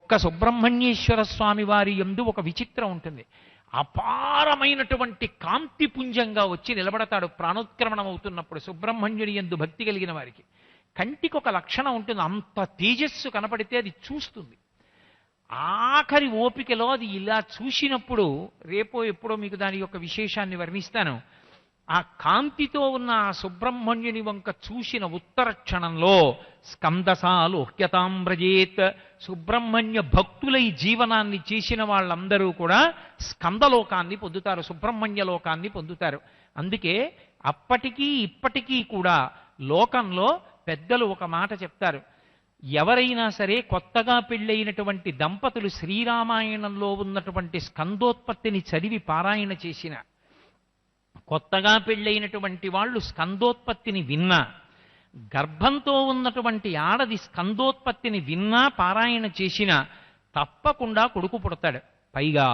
ఒక్క సుబ్రహ్మణ్యేశ్వర స్వామి వారి యందు ఒక విచిత్రం ఉంటుంది. అపారమైనటువంటి కాంతిపుంజంగా వచ్చి నిలబడతాడు ప్రాణోత్క్రమణం అవుతున్నప్పుడు. సుబ్రహ్మణ్యుని యందు భక్తి కలిగిన వారికి కంటికి ఒక లక్షణం ఉంటుంది, అంత తేజస్సు కనపడితే అది చూస్తుంది. ఆఖరి ఓపికలో అది ఇలా చూసినప్పుడు, రేపో ఎప్పుడో మీకు దాని యొక్క విశేషాన్ని వర్ణిస్తాను, ఆ కాంతితో ఉన్న ఆ సుబ్రహ్మణ్యుని వంక చూసిన ఉత్తర క్షణంలో స్కందసాలోక్యతాంబ్రజేత్, సుబ్రహ్మణ్య భక్తులై జీవనాన్ని చేసిన వాళ్ళందరూ కూడా స్కందలోకాన్ని పొందుతారు, సుబ్రహ్మణ్య లోకాన్ని పొందుతారు. అందుకే అప్పటికీ ఇప్పటికీ కూడా లోకంలో పెద్దలు ఒక మాట చెప్తారు, ఎవరైనా సరే కొత్తగా పెళ్ళైనటువంటి దంపతులు శ్రీరామాయణంలో ఉన్నటువంటి స్కందోత్పత్తిని చదివి పారాయణ చేసిన, కొత్తగా పెళ్ళైనటువంటి వాళ్ళు స్కందోత్పత్తిని విన్నా, గర్భంతో ఉన్నటువంటి ఆడది స్కందోత్పత్తిని విన్నా పారాయణ చేసిన తప్పకుండా కొడుకు పుడతాడు. పైగా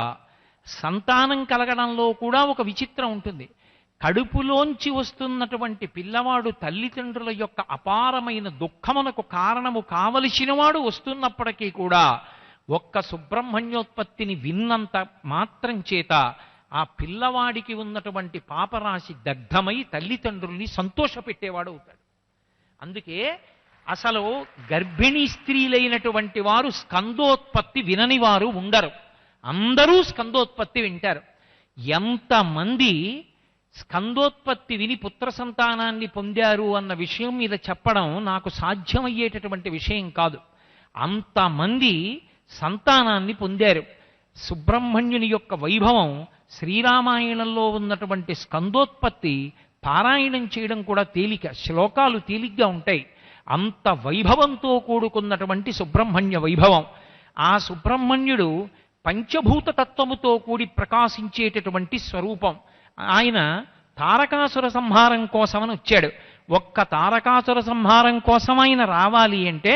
సంతానం కలగడంలో కూడా ఒక విచిత్రం ఉంటుంది. కడుపులోంచి వస్తున్నటువంటి పిల్లవాడు తల్లిదండ్రుల యొక్క అపారమైన దుఃఖమునకు కారణము కావలసిన వాడు వస్తున్నప్పటికీ కూడా ఒక్క సుబ్రహ్మణ్యోత్పత్తిని విన్నంత మాత్రం చేత ఆ పిల్లవాడికి ఉన్నటువంటి పాపరాశి దగ్ధమై తల్లిదండ్రుల్ని సంతోషపెట్టేవాడు అవుతాడు. అందుకే అసలు గర్భిణీ స్త్రీలైనటువంటి వారు స్కందోత్పత్తి వినని వారు ఉండరు, అందరూ స్కందోత్పత్తి వింటారు. ఎంతమంది స్కందోత్పత్తి విని పుత్ర సంతానాన్ని పొందారు అన్న విషయం మీద చెప్పడం నాకు సాధ్యమయ్యేటటువంటి విషయం కాదు. అంతమంది సంతానాన్ని పొందారు. సుబ్రహ్మణ్యుని యొక్క వైభవం, శ్రీరామాయణంలో ఉన్నటువంటి స్కందోత్పత్తి పారాయణం చేయడం కూడా తేలిక, శ్లోకాలు తేలిగ్గా ఉంటాయి. అంత వైభవంతో కూడుకున్నటువంటి సుబ్రహ్మణ్య వైభవం. ఆ సుబ్రహ్మణ్యుడు పంచభూత తత్వముతో కూడి ప్రకాశించేటటువంటి స్వరూపం. ఆయన తారకాసుర సంహారం కోసమని వచ్చాడు. ఒక్క తారకాసుర సంహారం కోసం ఆయన రావాలి అంటే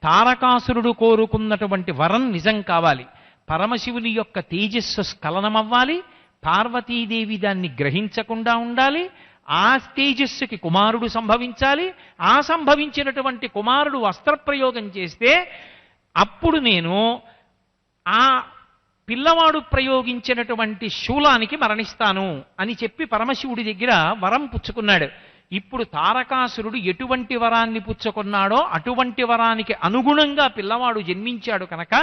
తారకాసురుడు కోరుకున్నటువంటి వరం నిజం కావాలి. పరమశివుని యొక్క తేజస్సు స్ఖలనమవ్వాలి, పార్వతీదేవి దాన్ని గ్రహించకుండా ఉండాలి, ఆ తేజస్సుకి కుమారుడు సంభవించాలి, ఆ సంభవించినటువంటి కుమారుడు అస్త్రప్రయోగం చేస్తే అప్పుడు నేను ఆ పిల్లవాడు ప్రయోగించినటువంటి శూలానికి మరణిస్తాను అని చెప్పి పరమశివుడి దగ్గర వరం పుచ్చుకున్నాడు. ఇప్పుడు తారకాసురుడు ఎటువంటి వరాన్ని పుచ్చుకున్నాడో అటువంటి వరానికి అనుగుణంగా పిల్లవాడు జన్మించాడు కనుక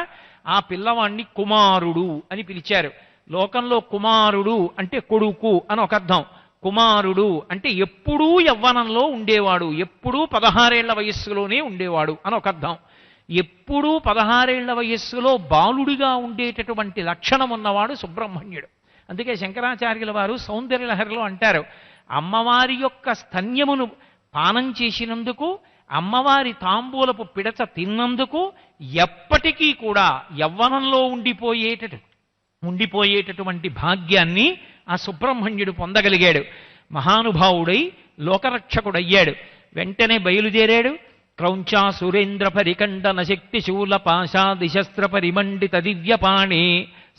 ఆ పిల్లవాడిని కుమారుడు అని పిలిచారు. లోకంలో కుమారుడు అంటే కొడుకు అని ఒక అర్థం, కుమారుడు అంటే ఎప్పుడూ యవ్వనంలో ఉండేవాడు, ఎప్పుడూ 16 ఏళ్ల వయస్సులోనే ఉండేవాడు అని ఒక అర్థం. ఎప్పుడూ 16 ఏళ్ల వయస్సులో బాలుడిగా ఉండేటటువంటి లక్షణం ఉన్నవాడు సుబ్రహ్మణ్యుడు. అందుకే శంకరాచార్యుల వారు సౌందర్యలహరిలో అంటారు, అమ్మవారి యొక్క స్తన్యమును పానం చేసినందుకు, అమ్మవారి తాంబూలపు పిడచ తిన్నందుకు ఎప్పటికీ కూడా యవ్వనంలో ఉండిపోయేటటువంటి భాగ్యాన్ని ఆ సుబ్రహ్మణ్యుడు పొందగలిగాడు. మహానుభావుడై లోకరక్షకుడయ్యాడు. వెంటనే బయలుదేరాడు. క్రౌంచా సురేంద్ర పరికండన శక్తి శూల పాశాదిశస్త్ర పరిమండిత దివ్యపాణి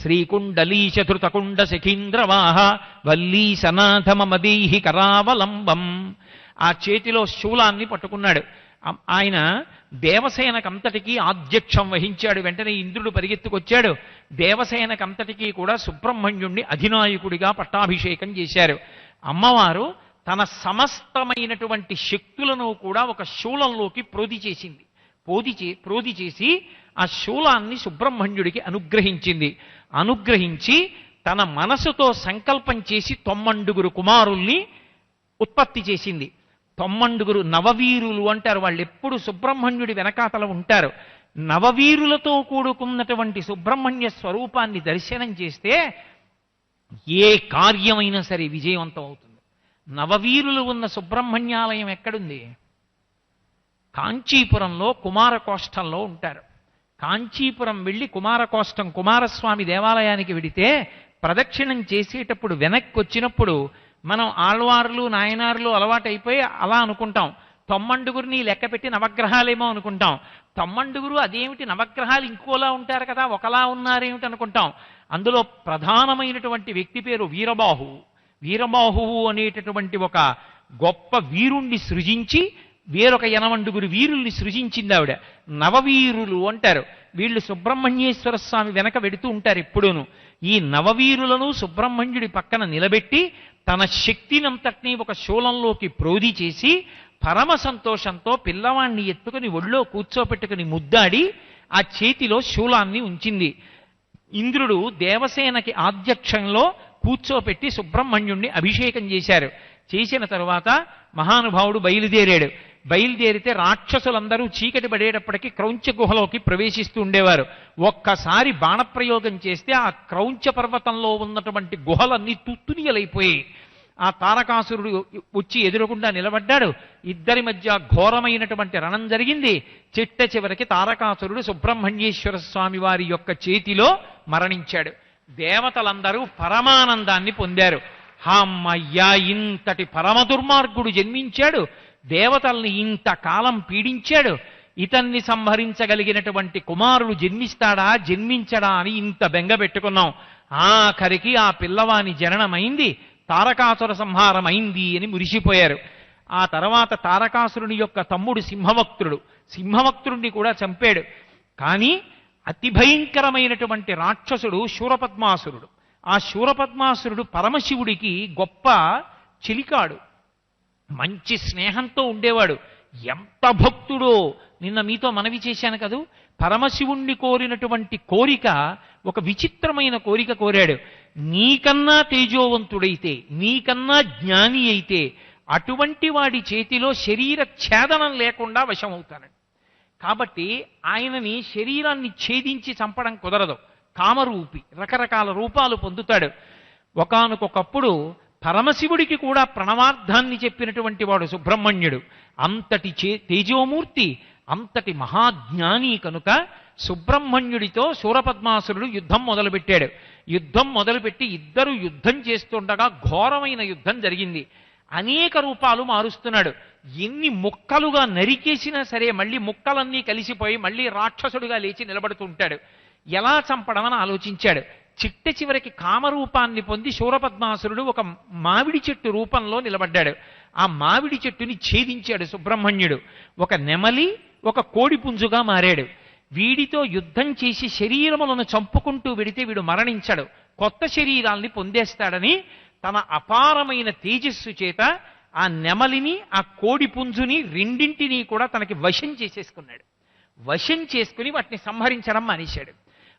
శ్రీకుండలీశధృతకుండ శఖీంద్రవాహ వల్లీ సనాథమదీహి కరావలంబం. ఆ చేతిలో శూలాన్ని పట్టుకున్నాడు. ఆయన దేవసేనకంతటికీ ఆధ్యక్షం వహించాడు. వెంటనే ఇంద్రుడు పరిగెత్తుకొచ్చాడు. దేవసేనకంతటికీ కూడా సుబ్రహ్మణ్యుణ్ణి అధినాయకుడిగా పట్టాభిషేకం చేశారు. అమ్మవారు తన సమస్తమైనటువంటి శక్తులను కూడా ఒక శూలంలోకి ప్రోది చేసింది. ప్రోది చేసి ఆ శూలాన్ని సుబ్రహ్మణ్యుడికి అనుగ్రహించింది. అనుగ్రహించి తన మనసుతో సంకల్పం చేసి 9 కుమారుల్ని ఉత్పత్తి చేసింది. 9 నవవీరులు అంటారు. వాళ్ళు ఎప్పుడు సుబ్రహ్మణ్యుడి వెనకాతల ఉంటారు. నవవీరులతో కూడుకున్నటువంటి సుబ్రహ్మణ్య స్వరూపాన్ని దర్శనం చేస్తే ఏ కార్యమైనా సరే విజయవంతం అవుతుంది. నవవీరులు ఉన్న సుబ్రహ్మణ్యాలయం ఎక్కడుంది? కాంచీపురంలో కుమారకోష్టంలో ఉంటారు. కాంచీపురం వెళ్ళి కుమారకోష్టం కుమారస్వామి దేవాలయానికి వెడితే ప్రదక్షిణం చేసేటప్పుడు వెనక్కి వచ్చినప్పుడు మనం ఆళ్వార్లు నాయనార్లు అలవాటైపోయి అలా అనుకుంటాం. 9 లెక్క పెట్టి నవగ్రహాలేమో అనుకుంటాం. 9 అదేమిటి నవగ్రహాలు ఇంకోలా ఉంటారు కదా, ఒకలా ఉన్నారేమిటి అనుకుంటాం. అందులో ప్రధానమైనటువంటి వ్యక్తి పేరు వీరబాహువు. వీరబాహువు అనేటటువంటి ఒక గొప్ప వీరుణ్ణి సృజించి వేరొక 80 వీరుల్ని సృజించింది ఆవిడ. నవవీరులు అంటారు. వీళ్ళు సుబ్రహ్మణ్యేశ్వర స్వామి వెనక వెడుతూ ఉంటారు ఎప్పుడూను. ఈ నవవీరులను సుబ్రహ్మణ్యుడి పక్కన నిలబెట్టి తన శక్తినంతటినీ ఒక శూలంలోకి ప్రోధి చేసి పరమ సంతోషంతో పిల్లవాణ్ణి ఎత్తుకుని ఒళ్ళో కూర్చోపెట్టుకుని ముద్దాడి ఆ చేతిలో శూలాన్ని ఉంచింది. ఇంద్రుడు దేవసేనకి ఆధ్యక్షంలో కూర్చోపెట్టి సుబ్రహ్మణ్యుణ్ణి అభిషేకం చేశారు. చేసిన తరువాత మహానుభావుడు బయలుదేరాడు. బయలుదేరితే రాక్షసులందరూ చీకటి పడేటప్పటికీ క్రౌంచ గుహలోకి ప్రవేశిస్తూ ఉండేవారు. ఒక్కసారి బాణప్రయోగం చేస్తే ఆ క్రౌంచ పర్వతంలో ఉన్నటువంటి గుహలన్నీ తుత్తునియలైపోయాయి. ఆ తారకాసురుడు వచ్చి ఎదురుగుండా నిలబడ్డాడు. ఇద్దరి మధ్య ఘోరమైనటువంటి రణం జరిగింది. చిట్ట చివరికి తారకాసురుడు సుబ్రహ్మణ్యేశ్వర స్వామి వారి యొక్క చేతిలో మరణించాడు. దేవతలందరూ పరమానందాన్ని పొందారు. అమ్మయ్యా, ఇంతటి పరమ దుర్మార్గుడు జన్మించాడు, దేవతల్ని ఇంతకాలం పీడించాడు, ఇతన్ని సంహరించగలిగినటువంటి కుమారుడు జన్మించడా అని ఇంత బెంగ పెట్టుకున్నాం. ఆఖరికి ఆ పిల్లవాని జననమైంది, తారకాసుర సంహారం అయింది అని మురిసిపోయారు. ఆ తర్వాత తారకాసురుని యొక్క తమ్ముడు సింహవక్త్రుడిని కూడా చంపాడు. కానీ అతి భయంకరమైనటువంటి రాక్షసుడు శూరపద్మాసురుడు. ఆ శూరపద్మాసురుడు పరమశివుడికి గొప్ప చిలికాడు, మంచి స్నేహంతో ఉండేవాడు. ఎంత భక్తుడో! నిన్న మీతో మనవి చేశాను కదూ, పరమశివుణ్ణి కోరినటువంటి కోరిక ఒక విచిత్రమైన కోరిక కోరాడు. నీకన్నా తేజోవంతుడైతే, నీకన్నా జ్ఞాని అయితే అటువంటి వాడి చేతిలో శరీర ఛేదనం లేకుండా వశమవుతానండి. కాబట్టి ఆయనని శరీరాన్ని ఛేదించి చంపడం కుదరదు. కామరూపి రకరకాల రూపాలు పొందుతాడు. ఒకానొకప్పుడు పరమశివుడికి కూడా ప్రణవార్థాన్ని చెప్పినటువంటి వాడు సుబ్రహ్మణ్యుడు. అంతటి తేజోమూర్తి, అంతటి మహాజ్ఞాని కనుక సుబ్రహ్మణ్యుడితో శూరపద్మాసురుడు యుద్ధం మొదలుపెట్టాడు. యుద్ధం మొదలుపెట్టి ఇద్దరు యుద్ధం చేస్తుండగా ఘోరమైన యుద్ధం జరిగింది. అనేక రూపాలు మారుస్తున్నాడు. ఎన్ని ముక్కలుగా నరికేసినా సరే మళ్ళీ ముక్కలన్నీ కలిసిపోయి మళ్ళీ రాక్షసుడిగా లేచి నిలబడుతుంటాడు. ఎలా చంపడమని ఆలోచించాడు. చిట్ట చివరికి కామరూపాన్ని పొంది శూరపద్మాసురుడు ఒక మామిడి చెట్టు రూపంలో నిలబడ్డాడు. ఆ మామిడి చెట్టుని ఛేదించాడు సుబ్రహ్మణ్యుడు. ఒక నెమలి, ఒక కోడిపుంజుగా మారాడు. వీడితో యుద్ధం చేసి శరీరములను చంపుకుంటూ వెడితే వీడు మరణించాడు, కొత్త శరీరాల్ని పొందేస్తాడని తన అపారమైన తేజస్సు చేత ఆ నెమలిని, ఆ కోడిపుంజుని రెండింటినీ కూడా తనకి వశం చేసేసుకున్నాడు. వశం చేసుకుని వాటిని సంహరించడం మానేశాడు.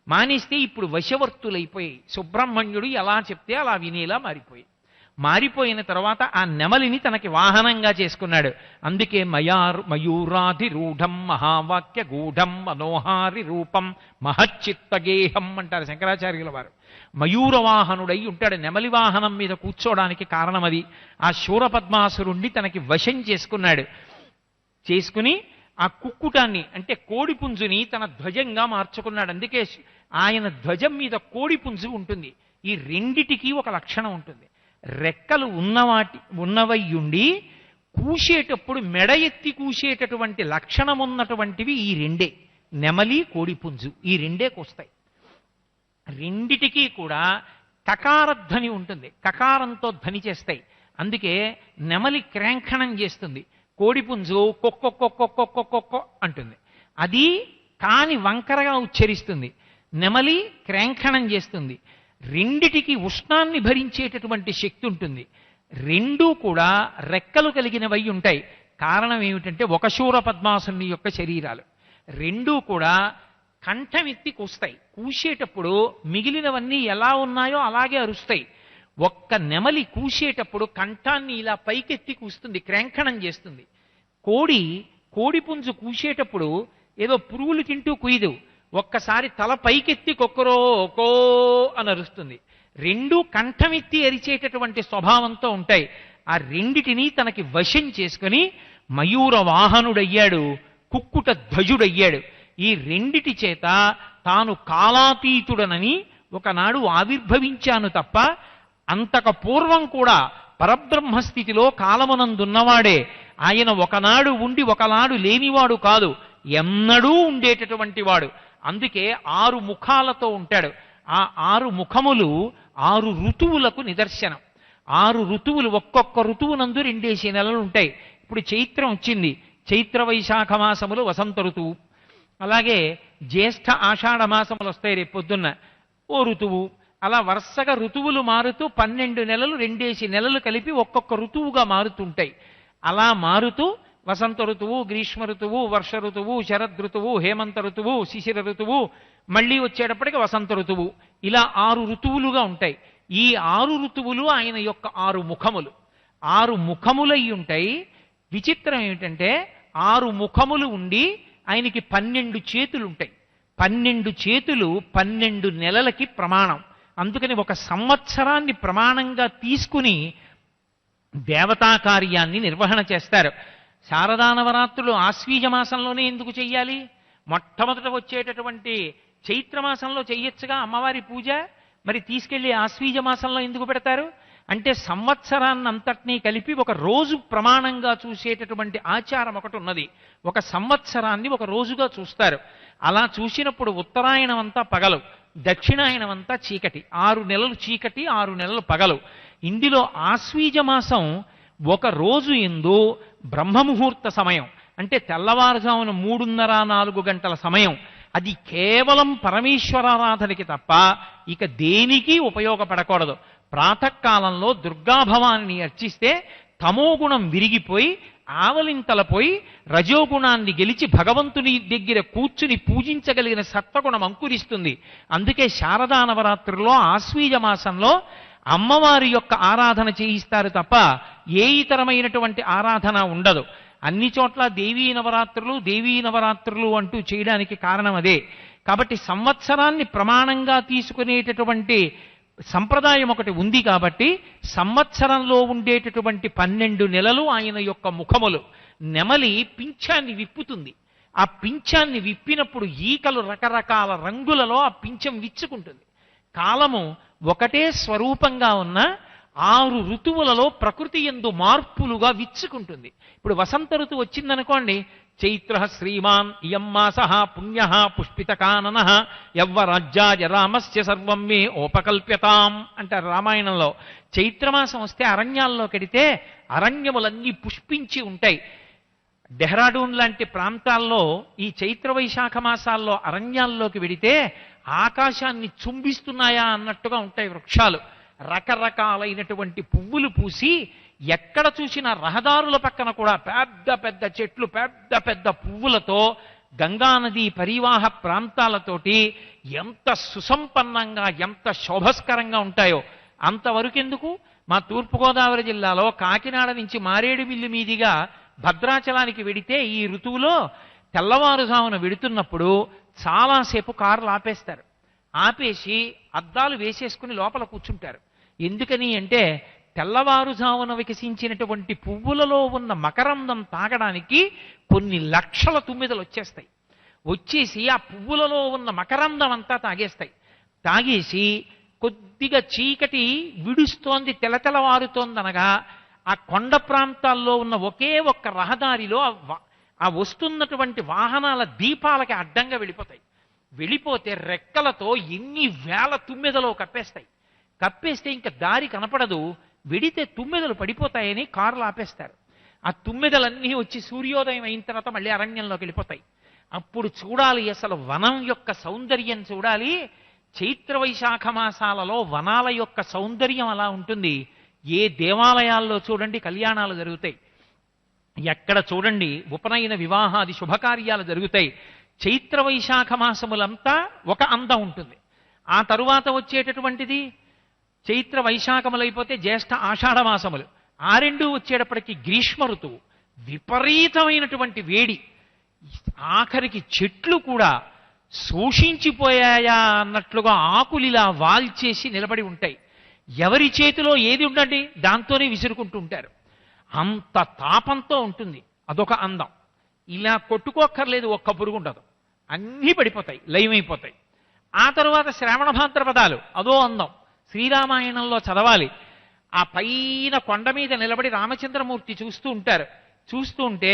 మానేస్తే ఇప్పుడు వశవర్తులైపోయి సుబ్రహ్మణ్యుడు ఎలా చెప్తే అలా వినేలా మారిపోయిన తర్వాత ఆ నెమలిని తనకి వాహనంగా చేసుకున్నాడు. అందుకే మయూరాధి రూఢం మహావాక్య గూఢం మనోహారి రూపం మహచ్చిత్తగేహం అంటారు శంకరాచార్యుల వారు. మయూర వాహనుడై ఉంటాడు. నెమలి వాహనం మీద కూర్చోవడానికి కారణం అది. ఆ శూరపద్మాసురుణ్ణి తనకి వశం చేసుకుని ఆ కుక్కుటాన్ని అంటే కోడిపుంజుని తన ధ్వజంగా మార్చుకున్నాడు. అందుకే ఆయన ధ్వజం మీద కోడిపుంజు ఉంటుంది. ఈ రెండిటికి ఒక లక్షణం ఉంటుంది. రెక్కలు ఉన్నవయ్యుండి కూసేటప్పుడు మెడ ఎత్తి కూసేటటువంటి లక్షణం ఉన్నటువంటివి ఈ రెండే, నెమలి కోడిపుంజు. ఈ రెండే కూస్తాయి. రెండిటికీ కూడా కకారధ్వని ఉంటుంది, కకారంతో ధ్వని చేస్తాయి. అందుకే నెమలి క్రాంఖణం చేస్తుంది, కోడిపుంజు కొక్కొక్కొక్కొక్కొక్కొక్కొ అంటుంది. అది కాని వంకరగా ఉచ్చరిస్తుంది. నెమలి క్రాంఖణం చేస్తుంది. రెండిటికి ఉష్ణాన్ని భరించేటటువంటి శక్తి ఉంటుంది. రెండూ కూడా రెక్కలు కలిగినవై ఉంటాయి. కారణం ఏమిటంటే ఒక శూరపద్మాసుని యొక్క శరీరాలు రెండూ కూడా కంఠమెత్తి కూస్తాయి. కూసేటప్పుడు మిగిలినవన్నీ ఎలా ఉన్నాయో అలాగే అరుస్తాయి. ఒక్క నెమలి కూసేటప్పుడు కంఠాన్ని ఇలా పైకెత్తి కూస్తుంది, క్రాంఖణం చేస్తుంది. కోడిపుంజు కూసేటప్పుడు ఏదో పురుగులు తింటూ కుయ్యదు, ఒక్కసారి తల పైకెత్తి కొక్కరో కో అని అరుస్తుంది. రెండూ కంఠమెత్తి అరిచేటటువంటి స్వభావంతో ఉంటాయి. ఆ రెండిటినీ తనకి వశం చేసుకుని మయూర వాహనుడయ్యాడు, కుక్కుట ధ్వజుడయ్యాడు. ఈ రెండిటి చేత తాను కాలాతీతుడనని ఒకనాడు ఆవిర్భవించాను తప్ప అంతక పూర్వం కూడా పరబ్రహ్మస్థితిలో కాలమునందున్నవాడే. ఆయన ఒకనాడు ఉండి ఒకనాడు లేనివాడు కాదు, ఎన్నడూ ఉండేటటువంటి వాడు. అందుకే 6 ముఖాలతో ఉంటాడు. ఆ 6 ముఖములు 6 ఋతువులకు నిదర్శనం. 6 ఋతువులు, ఒక్కొక్క ఋతువునందు 2 నెలలు ఉంటాయి. ఇప్పుడు చైత్రం వచ్చింది, చైత్ర వైశాఖ మాసములు వసంత ఋతువు, అలాగే జ్యేష్ఠ ఆషాఢ మాసములు వస్తాయి రేపు పొద్దున్న, ఓ ఋతువు. అలా వరుసగా ఋతువులు మారుతూ 12 నెలలు 2 నెలలు కలిపి ఒక్కొక్క ఋతువుగా మారుతుంటాయి. అలా మారుతూ వసంత ఋతువు, గ్రీష్మ ఋతువు, వర్ష ఋతువు, శరద్ ఋతువు, హేమంత ఋతువు, శిశిర ఋతువు, మళ్ళీ వచ్చేటప్పటికి వసంత ఋతువు, ఇలా 6 ఋతువులుగా ఉంటాయి. ఈ 6 ఋతువులు ఆయన యొక్క 6 ముఖములు. 6 ముఖములై ఉంటాయి. విచిత్రం ఏమిటంటే 6 ముఖములు ఉండి ఆయనకి 12 చేతులు ఉంటాయి. 12 చేతులు 12 నెలలకి ప్రమాణం. అందుకని ఒక సంవత్సరాన్ని ప్రమాణంగా తీసుకుని దేవతా కార్యాన్ని నిర్వహణ చేస్తారు. శారదా నవరాత్రులు ఆశ్వీజ మాసంలోనే ఎందుకు చెయ్యాలి? మొట్టమొదట వచ్చేటటువంటి చైత్రమాసంలో చెయ్యొచ్చుగా అమ్మవారి పూజ, మరి తీసుకెళ్లి ఆశ్వీజ మాసంలో ఎందుకు పెడతారు అంటే సంవత్సరాన్నంతటినీ కలిపి ఒక రోజు ప్రమాణంగా చూసేటటువంటి ఆచారం ఒకటి ఉన్నది. ఒక సంవత్సరాన్ని ఒక రోజుగా చూస్తారు. అలా చూసినప్పుడు ఉత్తరాయణం అంతా పగలు, దక్షిణాయనం అంతా చీకటి. 6 నెలలు చీకటి, 6 నెలలు పగలు. ఇందులో ఆశ్వీజ మాసం ఒక రోజు ఎందు బ్రహ్మముహూర్త సమయం, అంటే తెల్లవారుజామున 3:30-4 గంటల సమయం. అది కేవలం పరమేశ్వరారాధనకి తప్ప ఇక దేనికి ఉపయోగపడకూడదు. ప్రాతకాలంలో దుర్గాభవాన్ని అర్చిస్తే తమోగుణం విరిగిపోయి ఆవలింతలపోయి రజోగుణాన్ని గెలిచి భగవంతుని దగ్గర కూర్చుని పూజించగలిగిన సత్వగుణం అంకురిస్తుంది. అందుకే శారదా నవరాత్రుల్లో ఆశ్వీజ మాసంలో అమ్మవారి యొక్క ఆరాధన చేయిస్తారు తప్ప ఏ ఇతరమైనటువంటి ఆరాధన ఉండదు. అన్ని చోట్ల దేవీ నవరాత్రులు అంటూ చేయడానికి కారణం అదే. కాబట్టి సంవత్సరాన్ని ప్రమాణంగా తీసుకునేటటువంటి సంప్రదాయం ఒకటి ఉంది. కాబట్టి సంవత్సరంలో ఉండేటటువంటి 12 నెలలు ఆయన యొక్క ముఖములు. నెమలి పింఛాన్ని విప్పుతుంది. ఆ పింఛాన్ని విప్పినప్పుడు ఈకలు రకరకాల రంగులలో ఆ పింఛం విచ్చుకుంటుంది. కాలము ఒకటే స్వరూపంగా ఉన్న 6 ఋతువులలో ప్రకృతి యందు మార్పులుగా విచ్చుకుంటుంది. ఇప్పుడు వసంత ఋతువు వచ్చిందనుకోండి, చైత్ర శ్రీమాన్ ఇయం మాసః పుణ్యః పుష్పితకానన యవ్వరాజ్యాయ రామస్య సర్వం మే ఓపకల్ప్యతాం అంటారు రామాయణంలో. చైత్రమాసం వస్తే అరణ్యాల్లోకి వెడితే అరణ్యములన్నీ పుష్పించి ఉంటాయి. డెహ్రాడూన్ లాంటి ప్రాంతాల్లో ఈ చైత్ర వైశాఖ మాసాల్లో అరణ్యాల్లోకి వెడితే ఆకాశాన్ని చుంబిస్తున్నాయా అన్నట్టుగా ఉంటాయి వృక్షాలు. రకరకాలైనటువంటి పువ్వులు పూసి ఎక్కడ చూసినా రహదారుల పక్కన కూడా పెద్ద పెద్ద చెట్లు, పెద్ద పెద్ద పువ్వులతో, గంగానది పరివాహ ప్రాంతాలతోటి ఎంత సుసంపన్నంగా ఎంత శోభస్కరంగా ఉంటాయో. అంతవరకెందుకు, మా తూర్పుగోదావరి జిల్లాలో కాకినాడ నుంచి మారేడుమిల్లి మీదిగా భద్రాచలానికి వెడితే ఈ ఋతువులో తెల్లవారుజామున వెడుతున్నప్పుడు చాలాసేపు కార్లు ఆపేస్తారు. ఆపేసి అద్దాలు వేసేసుకుని లోపల కూర్చుంటారు. ఎందుకని అంటే తెల్లవారుజామున వికసించినటువంటి పువ్వులలో ఉన్న మకరందం తాగడానికి కొన్ని లక్షల తుమ్మెదలు వచ్చేస్తాయి. వచ్చేసి ఆ పువ్వులలో ఉన్న మకరందం అంతా తాగేస్తాయి. తాగేసి కొద్దిగా చీకటి విడుస్తోంది, తెలతెలవారుతోందనగా ఆ కొండ ప్రాంతాల్లో ఉన్న ఒకే ఒక్క రహదారిలో ఆ వస్తున్నటువంటి వాహనాల దీపాలకి అడ్డంగా వెళ్ళిపోతాయి. వెళ్ళిపోతే రెక్కలతో ఎన్ని వేల తుమ్మెదలో కప్పేస్తాయి. కప్పేస్తే ఇంకా దారి కనపడదు. వెడితే తుమ్మెదలు పడిపోతాయని కార్లు ఆపేస్తారు. ఆ తుమ్మెదలన్నీ వచ్చి సూర్యోదయం అయిన తర్వాత మళ్ళీ అరణ్యంలోకి వెళ్ళిపోతాయి. అప్పుడు చూడాలి, అసలు వనం యొక్క సౌందర్యం చూడాలి. చైత్ర వైశాఖ మాసాలలో వనాల యొక్క సౌందర్యం అలా ఉంటుంది. ఏ దేవాలయాల్లో చూడండి కళ్యాణాలు జరుగుతాయి, ఎక్కడ చూడండి ఉపనయన వివాహాది శుభకార్యాలు జరుగుతాయి. చైత్ర వైశాఖ మాసములంతా ఒక అందం ఉంటుంది. ఆ తరువాత వచ్చేటటువంటిది చైత్ర వైశాఖములైపోతే జ్యేష్ఠ ఆషాఢ మాసములు. ఆ రెండు వచ్చేటప్పటికి గ్రీష్మ ఋతువు, విపరీతమైనటువంటి వేడి. ఆఖరికి చెట్లు కూడా శోషించిపోయాయా అన్నట్లుగా ఆకులిలా వాల్చేసి నిలబడి ఉంటాయి. ఎవరి చేతిలో ఏది ఉండండి దాంతోనే విసురుకుంటూ ఉంటారు. అంత తాపంతో ఉంటుంది. అదొక అందం. ఇలా కొట్టుకోక్కర్లేదు, ఒక్క పురుగు ఉండదు, అన్నీ పడిపోతాయి, లయమైపోతాయి. ఆ తరువాత శ్రావణ భాద్రపదాలు, అదో అందం. శ్రీరామాయణంలో చదవాలి. ఆ పైన కొండ మీద నిలబడి రామచంద్రమూర్తి చూస్తూ ఉంటారు. చూస్తూ ఉంటే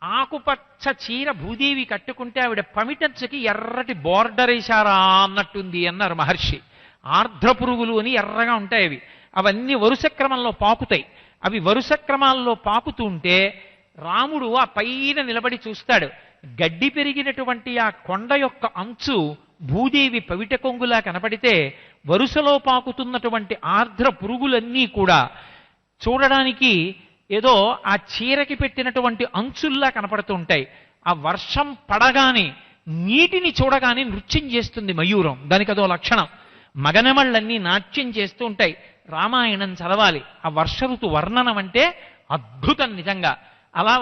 ఆకుపచ్చ చీర భూదేవి కట్టుకుంటే ఆవిడ పమిటంచకి ఎర్రటి బోర్డర్ వేశారా అన్నట్టుంది అన్నారు మహర్షి. ఆర్ద్ర పురుగులు అని ఎర్రగా ఉంటాయి అవి. అవన్నీ వరుస క్రమంలో పాకుతాయి. అవి వరుస క్రమాల్లో పాకుతూ ఉంటే రాముడు ఆ పైన నిలబడి చూస్తాడు. గడ్డి పెరిగినటువంటి ఆ కొండ యొక్క అంచు భూదేవి పవిట కొంగులా కనపడితే వరుసలో పాకుతున్నటువంటి ఆర్ద్ర పురుగులన్నీ కూడా చూడడానికి ఏదో ఆ చీరకి పెట్టినటువంటి అంచుల్లా కనపడుతూ ఉంటాయి. ఆ వర్షం పడగానే నీటిని చూడగానే నృత్యం చేస్తుంది మయూరం. దానికి అదో లక్షణం. మగనమళ్ళన్నీ నాట్యం చేస్తూ ఉంటాయి. రామాయణం చదవాలి. ఆ వర్ష ఋతు వర్ణనం అంటే అద్భుతం నిజంగా. అలా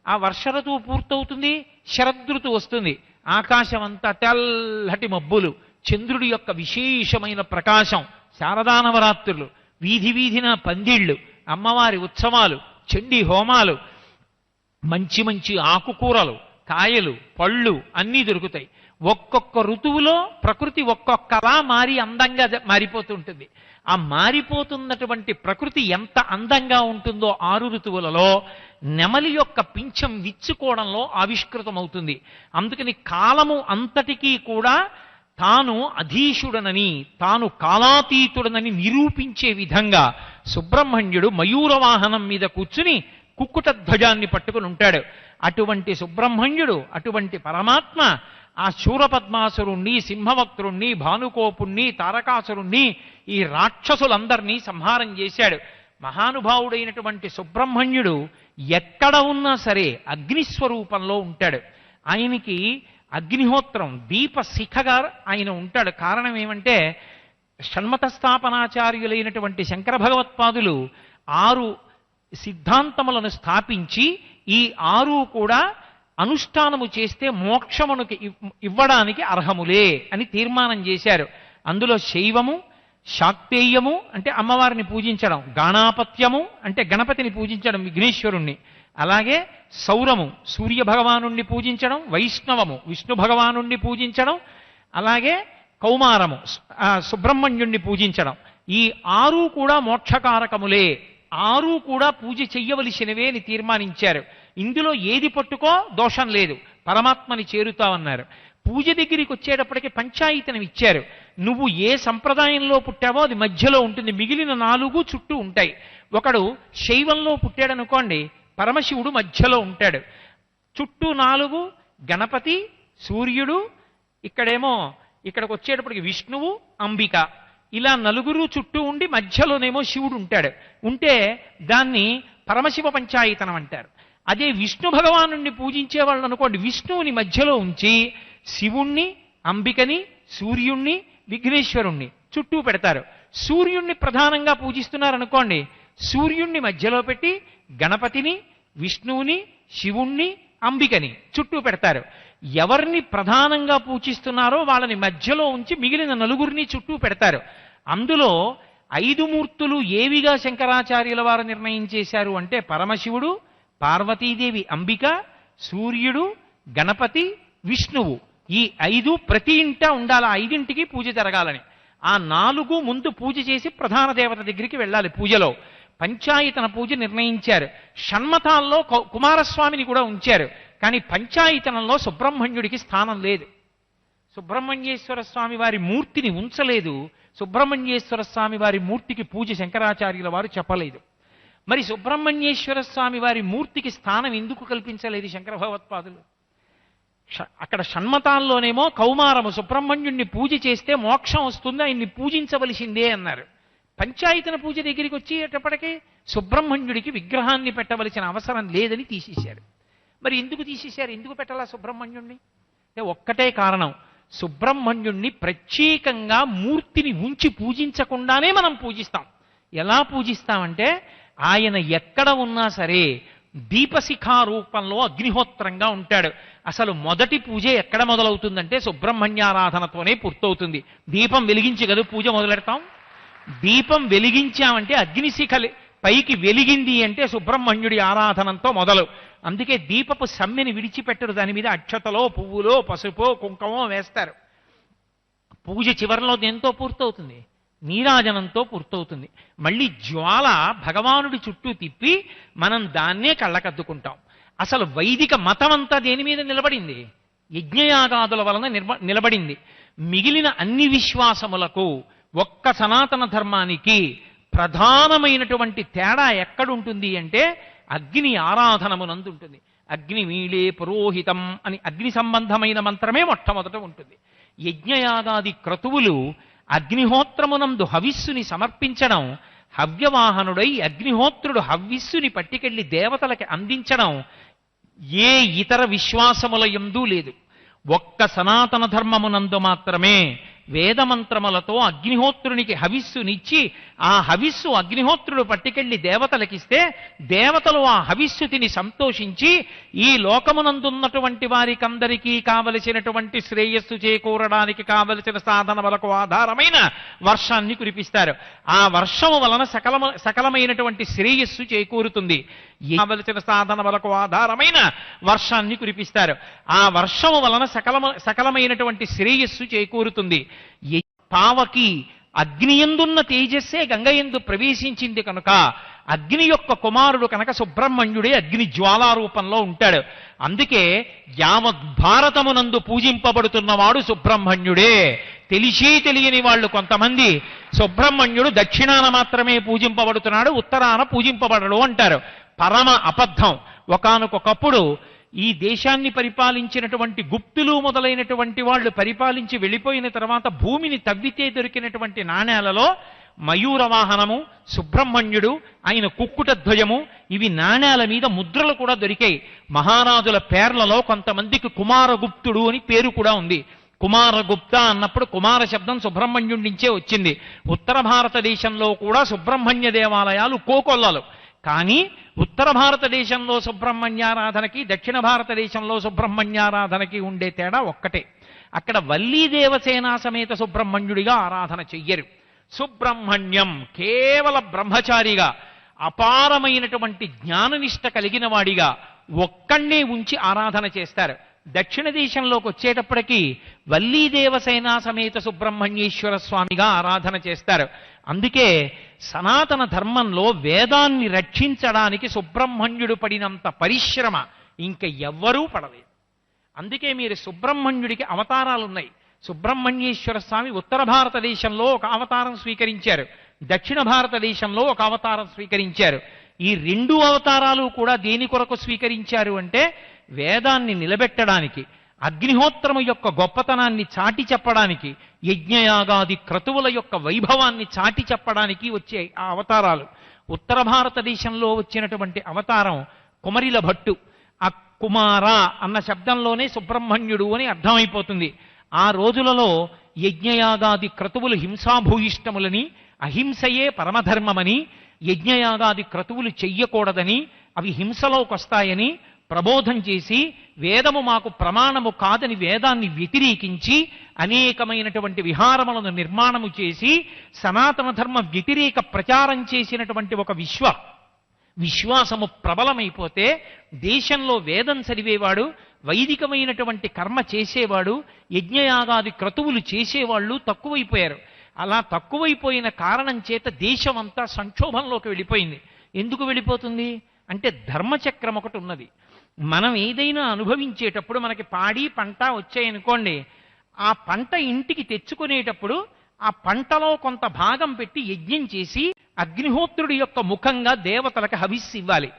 ఆ వర్ష ఋతువు పూర్తవుతుంది, శరదృతువు వస్తుంది. ఆకాశం అంతా తెల్లటి మబ్బులు, చంద్రుడి యొక్క విశేషమైన ప్రకాశం, శారదానవరాత్రులు, వీధి వీధిన పందిళ్ళు, అమ్మవారి ఉత్సవాలు, చండీ హోమాలు, మంచి మంచి ఆకుకూరలు, కాయలు, పళ్ళు అన్నీ దొరుకుతాయి. ఒక్కొక్క ఋతువులో ప్రకృతి ఒక్కొక్కలా మారి అందంగా మారిపోతుంటుంది. ఆ మారిపోతున్నటువంటి ప్రకృతి ఎంత అందంగా ఉంటుందో 6 ఋతువులలో నెమలి యొక్క పింఛం విచ్చుకోవడంలో ఆవిష్కృతమవుతుంది. అందుకని కాలము అంతటికీ కూడా తాను అధీశుడనని, తాను కాలాతీతుడనని నిరూపించే విధంగా సుబ్రహ్మణ్యుడు మయూర వాహనం మీద కూర్చుని కుక్కుట ధ్వజాన్ని పట్టుకుని ఉంటాడు. అటువంటి సుబ్రహ్మణ్యుడు, అటువంటి పరమాత్మ ఆ శూరపద్మాసురుణ్ణి, సింహవక్త్రుణ్ణి, భానుకోపుణ్ణి, తారకాసురుణ్ణి, ఈ రాక్షసులందరినీ సంహారం చేశాడు. మహానుభావుడైనటువంటి సుబ్రహ్మణ్యుడు ఎక్కడ ఉన్నా సరే అగ్నిస్వరూపంలో ఉంటాడు. ఆయనకి అగ్నిహోత్రం దీప శిఖగా ఆయన ఉంటాడు. కారణం ఏమంటే షణ్మత స్థాపనాచార్యులైనటువంటి శంకర భగవత్పాదులు 6 సిద్ధాంతములను స్థాపించి ఈ 6 కూడా అనుష్ఠానము చేస్తే మోక్షమునికి ఇవ్వడానికి అర్హములే అని తీర్మానం చేశారు. అందులో శైవము, శాక్తేయము అంటే అమ్మవారిని పూజించడం, గాణాపత్యము అంటే గణపతిని పూజించడం విఘ్నేశ్వరుణ్ణి, అలాగే సౌరము సూర్య భగవానుణ్ణి పూజించడం, వైష్ణవము విష్ణు భగవానుణ్ణి పూజించడం, అలాగే కౌమారము సుబ్రహ్మణ్యుణ్ణి పూజించడం. ఈ 6 కూడా మోక్షకారకములే, 6 కూడా పూజ చెయ్యవలసినవే అని తీర్మానించారు. ఇందులో ఏది పట్టుకో దోషం లేదు, పరమాత్మని చేరుతావన్నారు. పూజ దగ్గరికి వచ్చేటప్పటికి పంచాయతనం ఇచ్చారు. నువ్వు ఏ సంప్రదాయంలో పుట్టావో అది మధ్యలో ఉంటుంది, మిగిలిన 4 చుట్టూ ఉంటాయి. ఒకడు శైవంలో పుట్టాడనుకోండి, పరమశివుడు మధ్యలో ఉంటాడు. చుట్టూ 4 గణపతి, సూర్యుడు, ఇక్కడికి వచ్చేటప్పటికి విష్ణువు, అంబిక, ఇలా 4 చుట్టూ ఉండి మధ్యలోనేమో శివుడు ఉంటాడు. ఉంటే దాన్ని పరమశివ పంచాయతనం అంటారు. అదే విష్ణు భగవానుణ్ణి పూజించే వాళ్ళు అనుకోండి, విష్ణువుని మధ్యలో ఉంచి శివుణ్ణి, అంబికని, సూర్యుణ్ణి, విఘ్నేశ్వరుణ్ణి చుట్టూ పెడతారు. సూర్యుణ్ణి ప్రధానంగా పూజిస్తున్నారనుకోండి, సూర్యుణ్ణి మధ్యలో పెట్టి గణపతిని, విష్ణువుని, శివుణ్ణి, అంబికని చుట్టూ పెడతారు. ఎవరిని ప్రధానంగా పూజిస్తున్నారో వాళ్ళని మధ్యలో ఉంచి మిగిలిన 4 చుట్టూ పెడతారు. అందులో 5 మూర్తులు ఏవిగా శంకరాచార్యుల వారు నిర్ణయం చేశారు అంటే పరమశివుడు, పార్వతీదేవి అంబిక, సూర్యుడు, గణపతి, విష్ణువు, ఈ 5 ప్రతి ఇంట ఉండాలి. 5ంటికి పూజ జరగాలని. ఆ 4 ముందు పూజ చేసి ప్రధాన దేవత దగ్గరికి వెళ్ళాలి. పూజలో పంచాయతన పూజ నిర్ణయించారు. షణ్మతాల్లో కుమారస్వామిని కూడా ఉంచారు. కానీ పంచాయతనంలో సుబ్రహ్మణ్యుడికి స్థానం లేదు. సుబ్రహ్మణ్యేశ్వర స్వామి వారి మూర్తిని ఉంచలేదు. సుబ్రహ్మణ్యేశ్వర స్వామి వారి మూర్తికి పూజ శంకరాచార్యుల వారు చెప్పలేదు. మరి సుబ్రహ్మణ్యేశ్వర స్వామి వారి మూర్తికి స్థానం ఎందుకు కల్పించలేదు శంకర భగవత్పాదులు? అక్కడ షణ్మతాల్లోనేమో కౌమారము సుబ్రహ్మణ్యుణ్ణి పూజ చేస్తే మోక్షం వస్తుంది, ఆయన్ని పూజించవలసిందే అన్నారు. పంచాయతన పూజ దగ్గరికి వచ్చేటప్పటికీ సుబ్రహ్మణ్యుడికి విగ్రహాన్ని పెట్టవలసిన అవసరం లేదని తీసేశారు. మరి ఎందుకు తీసేశారు? ఎందుకు పెట్టాలా సుబ్రహ్మణ్యుణ్ణి? అంటే ఒక్కటే కారణం, సుబ్రహ్మణ్యుణ్ణి ప్రత్యేకంగా మూర్తిని ఉంచి పూజించకుండానే మనం పూజిస్తాం. ఎలా పూజిస్తామంటే ఆయన ఎక్కడ ఉన్నా సరే దీపశిఖా రూపంలో అగ్నిహోత్రంగా ఉంటాడు. అసలు మొదటి పూజ ఎక్కడ మొదలవుతుందంటే సుబ్రహ్మణ్యారాధనతోనే పూర్తవుతుంది. దీపం వెలిగించి కదా పూజ మొదలెడతాం. దీపం వెలిగించామంటే అగ్నిశిఖ పైకి వెలిగింది అంటే సుబ్రహ్మణ్యుడి ఆరాధనంతో మొదలు. అందుకే దీపపు సమ్మెని విడిచిపెట్టరు, దాని మీద అక్షతలో, పువ్వులో, పసుపో, కుంకుమో వేస్తారు. పూజ చివరిలో దేంతో పూర్తవుతుంది? నీరాజనంతో పూర్తవుతుంది. మళ్ళీ జ్వాల భగవానుడి చుట్టూ తిప్పి మనం దాన్నే కళ్ళకద్దుకుంటాం. అసలు వైదిక మతం అంతా దేని మీద నిలబడింది? యజ్ఞయాగాదుల వలన నిలబడింది. మిగిలిన అన్ని విశ్వాసములకు ఒక్క సనాతన ధర్మానికి ప్రధానమైనటువంటి తేడా ఎక్కడుంటుంది అంటే అగ్ని ఆరాధనమునందుంటుంది. అగ్నిమీళే పురోహితం అని అగ్ని సంబంధమైన మంత్రమే మొట్టమొదట ఉంటుంది. యజ్ఞయాగాది క్రతువులు అగ్నిహోత్రమునందు హవిస్సుని సమర్పించడం, హవ్యవాహనుడై అగ్నిహోత్రుడు హవ్యస్సుని పట్టుకెళ్లి దేవతలకి అందించడం ఏ ఇతర విశ్వాసముల యందు లేదు. ఒక్క సనాతన ధర్మమునందు మాత్రమే వేదమంత్రములతో అగ్నిహోత్రునికి హవిస్సునిచ్చి ఆ హవిస్సు అగ్నిహోత్రుడు పట్టుకెళ్లి దేవతలకిస్తే దేవతలు ఆ హవిస్సు తిని సంతోషించి ఈ లోకమునందున్నటువంటి వారికందరికీ కావలసినటువంటి శ్రేయస్సు చేకూరడానికి కావలసిన సాధనములకు ఆధారమైన వర్షాన్ని కురిపిస్తారు. ఆ వర్షము వలన సకలమైనటువంటి శ్రేయస్సు చేకూరుతుంది. కావలసిన సాధనములకు ఆధారమైన వర్షాన్ని కురిపిస్తారు. ఆ వర్షము వలన సకలమైనటువంటి శ్రేయస్సు చేకూరుతుంది. పావకి అగ్నియందున్న తేజస్సే గంగయందు ప్రవేశించింది కనుక అగ్ని యొక్క కుమారుడు కనుక సుబ్రహ్మణ్యుడే అగ్ని జ్వాలా రూపంలో ఉంటాడు. అందుకే యావత్ భారతమునందు పూజింపబడుతున్నవాడు సుబ్రహ్మణ్యుడే. తెలిసి తెలియని వాళ్ళు కొంతమంది సుబ్రహ్మణ్యుడు దక్షిణాన మాత్రమే పూజింపబడుతున్నాడు, ఉత్తరాన పూజింపబడడు అంటారు. పరమ అబద్ధం. ఒకానొకప్పుడు ఈ దేశాన్ని పరిపాలించినటువంటి గుప్తులు మొదలైనటువంటి వాళ్ళు పరిపాలించి వెళ్ళిపోయిన తర్వాత భూమిని తవ్వితే దొరికినటువంటి నాణేలలో మయూర వాహనము, సుబ్రహ్మణ్యుడు, ఆయన కుక్కుట ధ్వజము, ఇవి నాణేల మీద ముద్రలు కూడా దొరికాయి. మహారాజుల పేర్లలో కొంతమందికి కుమారగుప్తుడు అని పేరు కూడా ఉంది. కుమారగుప్త అన్నప్పుడు కుమార శబ్దం సుబ్రహ్మణ్యుడి నుంచే వచ్చింది. ఉత్తర భారతదేశంలో కూడా సుబ్రహ్మణ్య దేవాలయాలు కోకొల్లలు. కానీ ఉత్తర భారతదేశంలో సుబ్రహ్మణ్యారాధనకి దక్షిణ భారతదేశంలో సుబ్రహ్మణ్యారాధనకి ఉండే తేడా ఒక్కటే. అక్కడ వల్లీ దేవసేనా సమేత సుబ్రహ్మణ్యుడిగా ఆరాధన చెయ్యరు. సుబ్రహ్మణ్యం కేవల బ్రహ్మచారిగా అపారమైనటువంటి జ్ఞాననిష్ట కలిగిన వాడిగా ఒక్కడే ఉంచి ఆరాధన చేస్తారు. దక్షిణ దేశంలోకి వచ్చేటప్పటికీ వల్లీ దేవసేనా సమేత సుబ్రహ్మణ్యేశ్వర స్వామిగా ఆరాధన చేస్తారు. అందుకే సనాతన ధర్మంలో వేదాన్ని రక్షించడానికి సుబ్రహ్మణ్యుడు పడినంత పరిశ్రమ ఇంక ఎవ్వరూ పడలేదు. అందుకే మీరు సుబ్రహ్మణ్యుడికి అవతారాలు ఉన్నాయి. సుబ్రహ్మణ్యేశ్వర స్వామి ఉత్తర భారతదేశంలో ఒక అవతారం స్వీకరించారు, దక్షిణ భారతదేశంలో ఒక అవతారం స్వీకరించారు. ఈ రెండు అవతారాలు కూడా దేని కొరకు స్వీకరించారు అంటే వేదాన్ని నిలబెట్టడానికి, అగ్నిహోత్రము యొక్క గొప్పతనాన్ని చాటి చెప్పడానికి, యజ్ఞయాగాది క్రతువుల యొక్క వైభవాన్ని చాటి చెప్పడానికి వచ్చే ఆ అవతారాలు. ఉత్తర భారతదేశంలో వచ్చినటువంటి అవతారం కుమరిల భట్టు. ఆ కుమార అన్న శబ్దంలోనే సుబ్రహ్మణ్యుడు అని అర్థమైపోతుంది. ఆ రోజులలో యజ్ఞయాగాది క్రతువులు హింసాభూయిష్టములని, అహింసయే పరమధర్మమని, యజ్ఞయాగాది క్రతువులు చెయ్యకూడదని, అవి హింసలోకి వస్తాయని ప్రబోధం చేసి వేదము మాకు ప్రమాణము కాదని వేదాన్ని వ్యతిరేకించి అనేకమైనటువంటి విహారములను నిర్మాణము చేసి సనాతన ధర్మ వ్యతిరేక ప్రచారం చేసినటువంటి ఒక విశ్వాసము ప్రబలమైపోతే దేశంలో వేదం చదివేవాడు, వైదికమైనటువంటి కర్మ చేసేవాడు, యజ్ఞయాగాది క్రతువులు చేసేవాళ్ళు తక్కువైపోయారు. అలా తక్కువైపోయిన కారణం చేత దేశమంతా సంక్షోభంలోకి వెళ్ళిపోయింది. ఎందుకు వెళ్ళిపోతుంది అంటే ధర్మచక్రం ఒకటి ఉన్నది. మనం ఏదైనా అనుభవించేటప్పుడు మనకి పాడి పంట వచ్చాయనుకోండి, ఆ పంట ఇంటికి తెచ్చుకునేటప్పుడు ఆ పంటలో కొంత భాగం పెట్టి యజ్ఞం చేసి అగ్నిహోత్రుడి యొక్క ముఖంగా దేవతలకు హవిస్సు ఇవ్వాలి.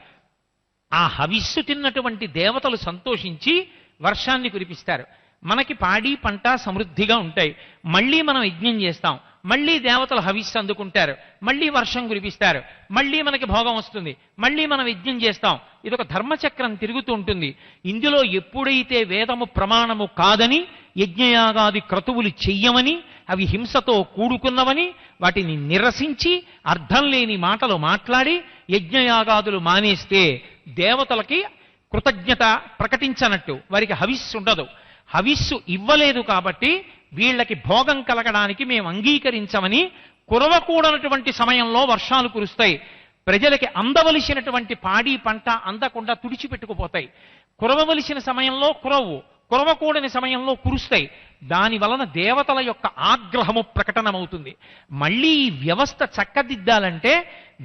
ఆ హవిస్సు తిన్నటువంటి దేవతలు సంతోషించి వర్షాన్ని కురిపిస్తారు. మనకి పాడి పంట సమృద్ధిగా ఉంటాయి. మళ్ళీ మనం యజ్ఞం చేస్తాం, మళ్ళీ దేవతలు హవిస్సు అందుకుంటారు, మళ్ళీ వర్షం కురిపిస్తారు, మళ్ళీ మనకి భోగం వస్తుంది, మళ్ళీ మనం యజ్ఞం చేస్తాం. ఇదొక ధర్మచక్రం తిరుగుతూ ఉంటుంది. ఇందులో ఎప్పుడైతే వేదము ప్రమాణము కాదని, యజ్ఞయాగాది క్రతువులు చెయ్యమని, అవి హింసతో కూడుకున్నవని వాటిని నిరసించి అర్థం లేని మాటలు మాట్లాడి యజ్ఞయాగాదులు మానేస్తే దేవతలకి కృతజ్ఞత ప్రకటించనట్టు, వారికి హవిస్సు ఉండదు. హవిస్సు ఇవ్వలేదు కాబట్టి వీళ్ళకి భోగం కలగడానికి మేము అంగీకరించమని కురవకూడనటువంటి సమయంలో వర్షాలు కురుస్తాయి. ప్రజలకి అందవలసినటువంటి పాడి పంట అందకుండా తుడిచిపెట్టుకుపోతాయి. కురవవలసిన సమయంలో కురవకూడని సమయంలో కురుస్తాయి. దాని వలన దేవతల యొక్క ఆగ్రహము ప్రకటనమవుతుంది. మళ్ళీ ఈ వ్యవస్థ చక్కదిద్దాలంటే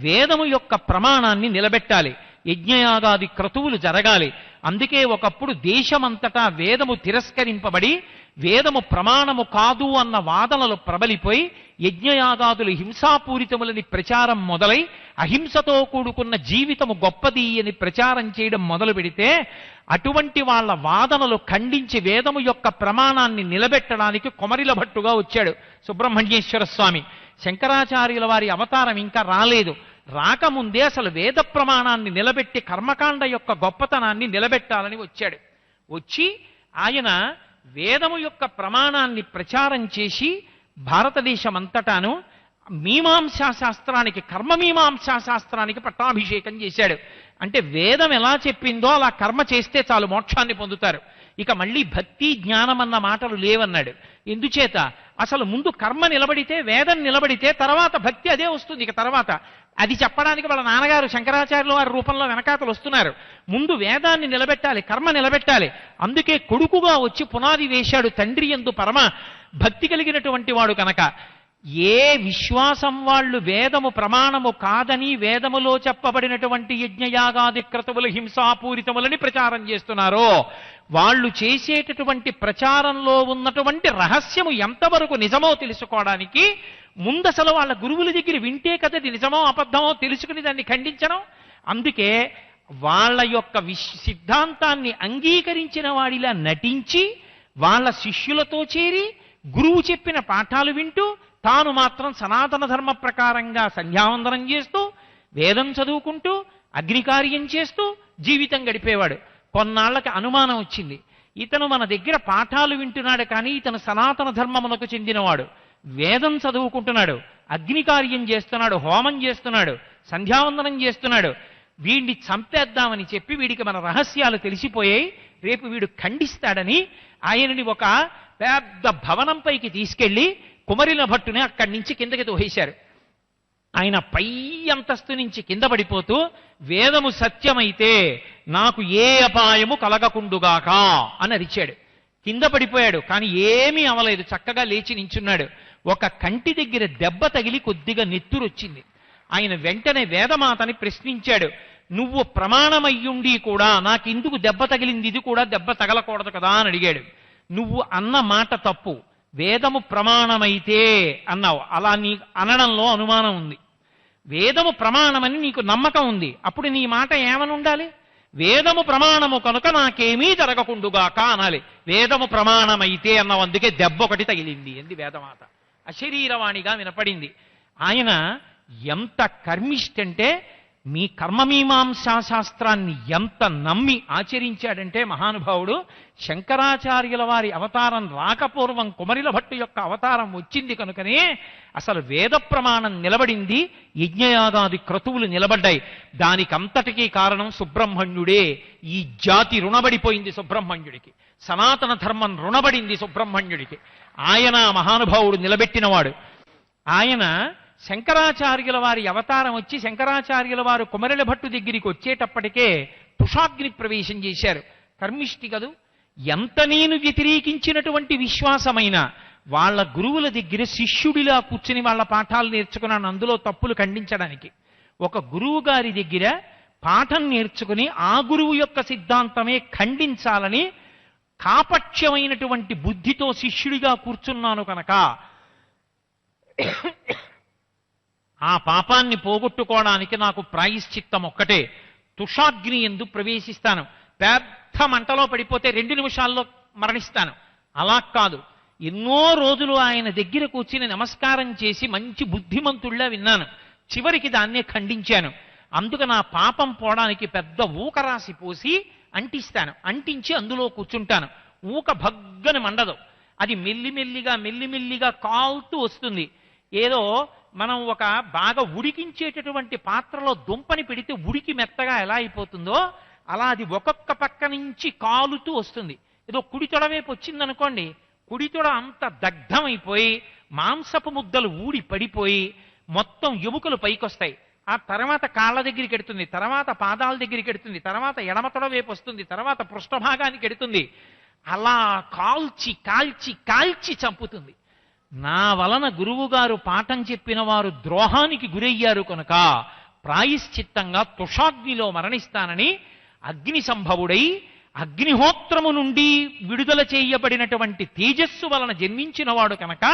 వేదము యొక్క ప్రమాణాన్ని నిలబెట్టాలి. యజ్ఞయాగాది క్రతువులు జరగాలి. అందుకే ఒకప్పుడు దేశమంతటా వేదము తిరస్కరింపబడి వేదము ప్రమాణము కాదు అన్న వాదనలు ప్రబలిపోయి యజ్ఞయాగాదులు హింసాపూరితములని ప్రచారం మొదలై అహింసతో కూడుకున్న జీవితము గొప్పది అని ప్రచారం చేయడం మొదలు పెడితే అటువంటి వాళ్ళ వాదనలు ఖండించి వేదము యొక్క ప్రమాణాన్ని నిలబెట్టడానికి కొమరిల భట్టుగా వచ్చాడు సుబ్రహ్మణ్యేశ్వర స్వామి. శంకరాచార్యుల వారి అవతారం ఇంకా రాలేదు. రాకముందే అసలు వేద ప్రమాణాన్ని నిలబెట్టి కర్మకాండ యొక్క గొప్పతనాన్ని నిలబెట్టాలని వచ్చాడు. వచ్చి ఆయన వేదము యొక్క ప్రమాణాన్ని ప్రచారం చేసి భారతదేశమంతటాను మీమాంసా శాస్త్రానికి కర్మమీమాంసా శాస్త్రానికి పట్టాభిషేకం చేశాడు. అంటే వేదం ఎలా చెప్పిందో అలా కర్మ చేస్తే చాలు మోక్షాన్ని పొందుతారు. ఇక మళ్ళీ భక్తి జ్ఞానం అన్న మాటలు లేవన్నాడు. ఎందుచేత అసలు ముందు కర్మ నిలబడితే వేదం నిలబడితే తర్వాత భక్తి అదే వస్తుంది. ఇక తర్వాత అది చెప్పడానికి వాళ్ళ నాన్నగారు శంకరాచార్యుల వారి రూపంలో వెనకాతలు వస్తున్నారు. ముందు వేదాన్ని నిలబెట్టాలి, కర్మ నిలబెట్టాలి. అందుకే కొడుకుగా వచ్చి పునాది వేశాడు. తండ్రి యందు పరమ భక్తి కలిగినటువంటి వాడు కనుక ఏ విశ్వాసం వాళ్ళు వేదము ప్రమాణము కాదని వేదములో చెప్పబడినటువంటి యజ్ఞయాగాది క్రతువులు హింసాపూరితములని ప్రచారం చేస్తున్నారో వాళ్ళు చేసేటటువంటి ప్రచారంలో ఉన్నటువంటి రహస్యము ఎంతవరకు నిజమో తెలుసుకోవడానికి ముందసలు వాళ్ళ గురువుల దగ్గర వింటే కదా అది నిజమో అబద్ధమో తెలుసుకుని దాన్ని ఖండించడం. అందుకే వాళ్ళ యొక్క సిద్ధాంతాన్ని అంగీకరించిన వాడిలా నటించి వాళ్ళ శిష్యులతో చేరి గురువు చెప్పిన పాఠాలు వింటూ తాను మాత్రం సనాతన ధర్మ ప్రకారంగా సంధ్యావందనం చేస్తూ వేదం చదువుకుంటూ అగ్నికార్యం చేస్తూ జీవితం గడిపేవాడు. కొన్నాళ్లకి అనుమానం వచ్చింది, ఇతను మన దగ్గర పాఠాలు వింటున్నాడు కానీ ఇతను సనాతన ధర్మమునకు చెందినవాడు, వేదం చదువుకుంటున్నాడు, అగ్నికార్యం చేస్తున్నాడు, హోమం చేస్తున్నాడు, సంధ్యావందనం చేస్తున్నాడు, వీడిని చంపేద్దామని చెప్పి వీడికి మన రహస్యాలు తెలిసిపోయాయి, రేపు వీడు ఖండిస్తాడని ఆయనని ఒక పెద్ద భవనంపైకి తీసుకెళ్లి కుమరిల భట్టుని అక్కడి నుంచి కిందకి తోసేశారు. ఆయన పై అంతస్తు నుంచి కింద పడిపోతూ వేదము సత్యమైతే నాకు ఏ అపాయము కలగకుండుగాక అని అరిచాడు. కింద పడిపోయాడు కానీ ఏమీ అవలేదు, చక్కగా లేచి నించున్నాడు. ఒక కంటి దగ్గర దెబ్బ తగిలి కొద్దిగా నెత్తురొచ్చింది. ఆయన వెంటనే వేదమాతని ప్రశ్నించాడు, నువ్వు ప్రమాణమయ్యుండి కూడా నాకెందుకు దెబ్బ తగిలింది, ఇది కూడా దెబ్బ తగలకూడదు కదా అని అడిగాడు. నువ్వు అన్న మాట తప్పు, వేదము ప్రమాణమైతే అన్నావు, అలా నీ అనడంలో అనుమానం ఉంది. వేదము ప్రమాణమని నీకు నమ్మకం ఉంది, అప్పుడు నీ మాట ఏమని ఉండాలి? వేదము ప్రమాణము కనుక నాకేమీ జరగకుండుగాక అనాలి. వేదము ప్రమాణమైతే అన్నావు, అందుకే దెబ్బ ఒకటి తగిలింది ఎంది వేదమాత. అశరీరవాణిగా వినపడింది. ఆయన ఎంత కర్మిష్టంటే మీ కర్మమీమాంసా శాస్త్రాన్ని ఎంత నమ్మి ఆచరించాడంటే మహానుభావుడు. శంకరాచార్యుల వారి అవతారం రాకపూర్వం కుమరిల భట్టు యొక్క అవతారం వచ్చింది కనుకనే అసలు వేద ప్రమాణం నిలబడింది, యజ్ఞయాగాది క్రతువులు నిలబడ్డాయి. దానికంతటికీ కారణం సుబ్రహ్మణ్యుడే. ఈ జాతి రుణబడిపోయింది సుబ్రహ్మణ్యుడికి, సనాతన ధర్మం రుణబడింది సుబ్రహ్మణ్యుడికి. ఆయన మహానుభావుడు నిలబెట్టినవాడు. ఆయన శంకరాచార్యుల వారి అవతారం వచ్చి శంకరాచార్యుల వారు కుమరిల భట్టు దగ్గరికి వచ్చేటప్పటికే తుషాగ్ని ప్రవేశం చేశారు. కర్మిష్టి కదూ, ఎంత నేను వ్యతిరేకించినటువంటి విశ్వాసమైన వాళ్ళ గురువుల దగ్గర శిష్యుడిలా కూర్చుని వాళ్ళ పాఠాలు నేర్చుకున్నాను, అందులో తప్పులు ఖండించడానికి. ఒక గురువు గారి దగ్గర పాఠం నేర్చుకుని ఆ గురువు యొక్క సిద్ధాంతమే ఖండించాలని కాపట్యమైనటువంటి బుద్ధితో శిష్యుడిగా కూర్చున్నాను కనుక ఆ పాపాన్ని పోగొట్టుకోవడానికి నాకు ప్రాయశ్చిత్తం ఒక్కటే, తుషాగ్ని యందు ప్రవేశిస్తాను. పెద్ద మంటలో పడిపోతే 2 నిమిషాల్లో మరణిస్తాను. అలా కాదు, ఎన్నో రోజులు ఆయన దగ్గర కూర్చుని నమస్కారం చేసి మంచి బుద్ధిమంతుళ్ళ విన్నాను, చివరికి దాన్నే ఖండించాను. అందుకు నా పాపం పోవడానికి పెద్ద ఊకరాసి పోసి అంటిస్తాను, అంటించి అందులో కూర్చుంటాను. ఊక భగ్గని మండదు, అది మెల్లిమెల్లిగా కాలుతూ వస్తుంది. ఏదో మనం ఒక బాగా ఉడికించేటటువంటి పాత్రలో దుంపని పెడితే ఉడికి మెత్తగా ఎలా అయిపోతుందో అలా అది ఒక్కొక్క పక్క నుంచి కాలుతూ వస్తుంది. ఏదో కుడితొడ వైపు వచ్చిందనుకోండి, కుడితొడ అంత దగ్ధమైపోయి మాంసపు ముద్దలు ఊడి పడిపోయి మొత్తం ఎముకలు పైకొస్తాయి. ఆ తర్వాత కాళ్ళ దగ్గరికి ఎడుతుంది, తర్వాత పాదాల దగ్గరికి ఎడుతుంది, తర్వాత ఎడమతొడ వైపు వస్తుంది, తర్వాత పృష్ఠభాగానికి ఎడుతుంది. అలా కాల్చి కాల్చి కాల్చి చంపుతుంది. నా వలన గురువుగారు పాఠం చెప్పిన వారు ద్రోహానికి గురయ్యారు కనుక ప్రాయశ్చిత్తంగా తుషాగ్నిలో మరణిస్తానని అగ్ని సంభవుడై అగ్నిహోత్రము నుండి విడుదల చేయబడినటువంటి తేజస్సు వలన జన్మించినవాడు కనుక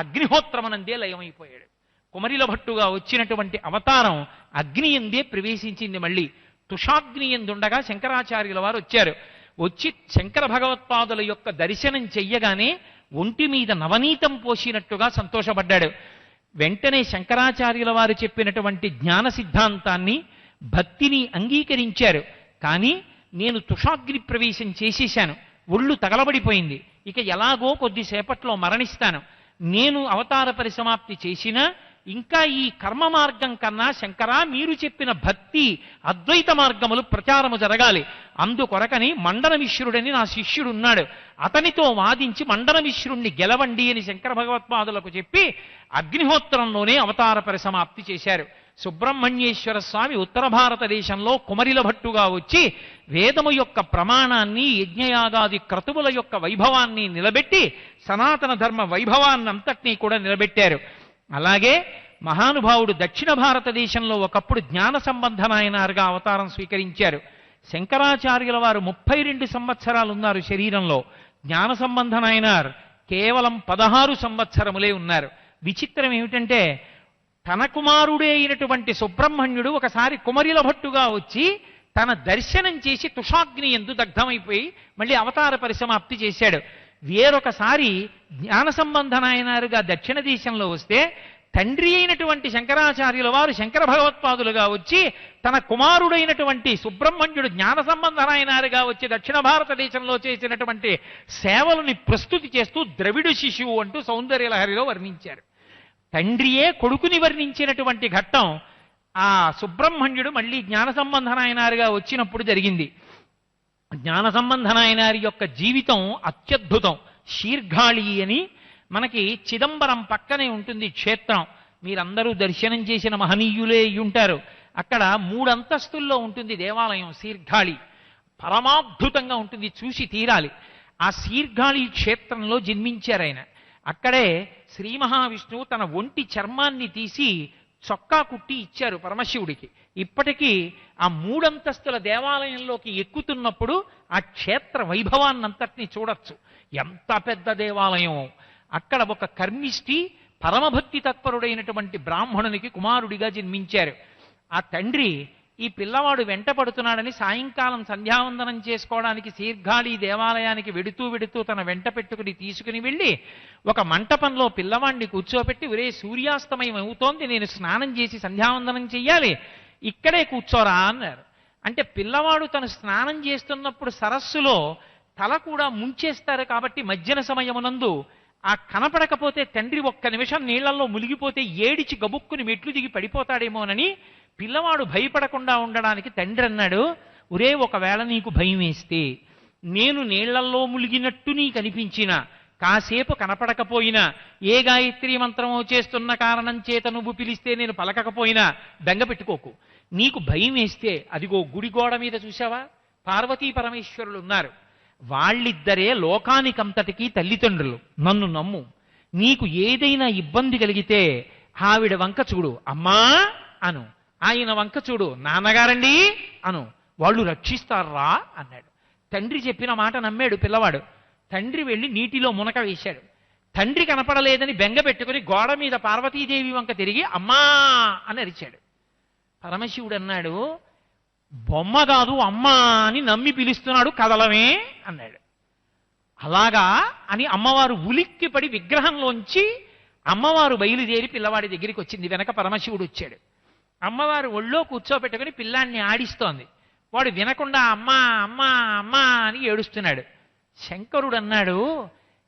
అగ్నిహోత్రమునందే లయమైపోయాడు. కుమరిల భట్టుగా వచ్చినటువంటి అవతారం అగ్ని ఎందే ప్రవేశించింది. మళ్ళీ తుషాగ్ని ఎందుండగా శంకరాచార్యుల వారు వచ్చారు. వచ్చి శంకర భగవత్పాదుల యొక్క దర్శనం చెయ్యగానే ఒంటి మీద నవనీతం పోసినట్టుగా సంతోషపడ్డాడు. వెంటనే శంకరాచార్యుల వారు చెప్పినటువంటి జ్ఞాన సిద్ధాంతాన్ని భక్తిని అంగీకరించారు. కానీ నేను తుషాగ్ని ప్రవేశం చేసేశాను, ఒళ్ళు తగలబడిపోయింది, ఇక ఎలాగో కొద్దిసేపట్లో మరణిస్తాను, నేను అవతార పరిసమాప్తి చేసినా ఇంకా ఈ కర్మ మార్గం కన్నా శంకరా మీరు చెప్పిన భక్తి అద్వైత మార్గములు ప్రచారము జరగాలి, అందుకొరకని మండన మిశ్రుడని నా శిష్యుడు ఉన్నాడు, అతనితో వాదించి మండన మిశ్రుణ్ణి గెలవండి అని శంకర భగవత్పాదులకు చెప్పి అగ్నిహోత్రంలోనే అవతార పరిసమాప్తి చేశారు. సుబ్రహ్మణ్యేశ్వర స్వామి ఉత్తర భారతదేశంలో కుమరిల భట్టుగా వచ్చి వేదము యొక్క ప్రమాణాన్ని యజ్ఞయాగాది క్రతువుల యొక్క వైభవాన్ని నిలబెట్టి సనాతన ధర్మ వైభవాన్నంతటినీ కూడా నిలబెట్టారు. అలాగే మహానుభావుడు దక్షిణ భారతదేశంలో ఒకప్పుడు జ్ఞాన సంబంధనాయనారుగా అవతారం స్వీకరించారు. శంకరాచార్యుల వారు 32 సంవత్సరాలు ఉన్నారు శరీరంలో, జ్ఞాన సంబంధనాయనార్ కేవలం 16 సంవత్సరములే ఉన్నారు. విచిత్రం ఏమిటంటే తన కుమారుడే అయినటువంటి సుబ్రహ్మణ్యుడు ఒకసారి కుమరిల భట్టుగా వచ్చి తన దర్శనం చేసి తుషాగ్ని ఎందు దగ్ధమైపోయి మళ్ళీ అవతార పరిసమాప్తి చేశాడు. వేరొకసారి జ్ఞాన సంబంధనాయనారుగా దక్షిణ దేశంలో వస్తే తండ్రి అయినటువంటి శంకరాచార్యుల వారు శంకర భగవత్పాదులుగా వచ్చి తన కుమారుడైనటువంటి సుబ్రహ్మణ్యుడు జ్ఞాన సంబంధనాయనారుగా వచ్చి దక్షిణ భారతదేశంలో చేసినటువంటి సేవలని ప్రస్తుతి చేస్తూ ద్రవిడు శిశువు అంటూ సౌందర్యలహరిలో వర్ణించారు. తండ్రియే కొడుకుని వర్ణించినటువంటి ఘట్టం ఆ సుబ్రహ్మణ్యుడు మళ్ళీ జ్ఞాన సంబంధనాయనారుగా వచ్చినప్పుడు జరిగింది. జ్ఞాన సంబంధనాయనారి యొక్క జీవితం అత్యద్భుతం. శీర్ఘాళి అని మనకి చిదంబరం పక్కనే ఉంటుంది క్షేత్రం, మీరందరూ దర్శనం చేసిన మహనీయులే ఉంటారు. అక్కడ 3 అంతస్తుల్లో ఉంటుంది దేవాలయం శీర్ఘాళి, పరమాద్భుతంగా ఉంటుంది, చూసి తీరాలి. ఆ శీర్ఘాళి క్షేత్రంలో జన్మించారు ఆయన. అక్కడే శ్రీ మహావిష్ణువు తన ఒంటి చర్మాన్ని తీసి చొక్కా కుట్టి ఇచ్చారు పరమశివుడికి. ఇప్పటికీ ఆ 3 అంతస్తుల దేవాలయంలోకి ఎక్కుతున్నప్పుడు ఆ క్షేత్ర వైభవాన్నంతటినీ చూడొచ్చు. ఎంత పెద్ద దేవాలయం! అక్కడ ఒక కర్మిష్టి పరమభక్తి తత్పరుడైనటువంటి బ్రాహ్మణునికి కుమారుడిగా జన్మించారు. ఆ తండ్రి ఈ పిల్లవాడు వెంట పడుతున్నాడని సాయంకాలం సంధ్యావందనం చేసుకోవడానికి శీర్ఘాళి దేవాలయానికి వెడుతూ తన వెంట పెట్టుకుని తీసుకుని వెళ్ళి ఒక మంటపంలో పిల్లవాడిని కూర్చోపెట్టి, ఒరే సూర్యాస్తమయం అవుతోంది, నేను స్నానం చేసి సంధ్యావందనం చెయ్యాలి, ఇక్కడే కూర్చోరా అన్నారు. అంటే పిల్లవాడు తను స్నానం చేస్తున్నప్పుడు సరస్సులో తల కూడా ముంచేస్తారు కాబట్టి మధ్యన సమయమునందు ఆ కనపడకపోతే తండ్రి ఒక్క నిమిషం నీళ్లలో మునిగిపోతే ఏడిచి గబుక్కుని మెట్లు దిగి పడిపోతాడేమోనని పిల్లవాడు భయపడకుండా ఉండడానికి తండ్రి అన్నాడు, ఒరే ఒకవేళ నీకు భయం వేస్తే నేను నీళ్లల్లో ములిగినట్టు నీకు అనిపించినా, కాసేపు కనపడకపోయినా, ఏ గాయత్రీ మంత్రమో చేస్తున్న కారణం చేత నువ్వు పిలిస్తే నేను పలకకపోయినా బెంగ పెట్టుకోకు. నీకు భయం వేస్తే అదిగో గుడి గోడ మీద చూసావా పార్వతీ పరమేశ్వరులు ఉన్నారు, వాళ్ళిద్దరే లోకానికంతటికీ తల్లిదండ్రులు, నన్ను నమ్ము. నీకు ఏదైనా ఇబ్బంది కలిగితే ఆవిడ వంక చూడు అమ్మా అను, ఆయన వంక చూడు నాన్నగారండి అను, వాళ్ళు రక్షిస్తారా అన్నాడు. తండ్రి చెప్పిన మాట నమ్మాడు పిల్లవాడు. తండ్రి వెళ్ళి నీటిలో మునక వేశాడు. తండ్రి కనపడలేదని బెంగ పెట్టుకుని గోడ మీద పార్వతీదేవి వంక తిరిగి అమ్మా అని అరిచాడు. పరమశివుడు అన్నాడు, బొమ్మ కాదు అమ్మా అని నమ్మి పిలుస్తున్నాడు, కదలమే అన్నాడు. అలాగా అని అమ్మవారు ఉలిక్కిపడి విగ్రహంలోంచి అమ్మవారు బయలుదేరి పిల్లవాడి దగ్గరికి వచ్చింది. వెనక పరమశివుడు వచ్చాడు. అమ్మవారు ఒళ్ళో కూర్చోబెట్టుకుని పిల్లాన్ని ఆడిస్తోంది. వాడు వినకుండా అమ్మా అమ్మా అమ్మా అని ఏడుస్తున్నాడు. శంకరుడు అన్నాడు,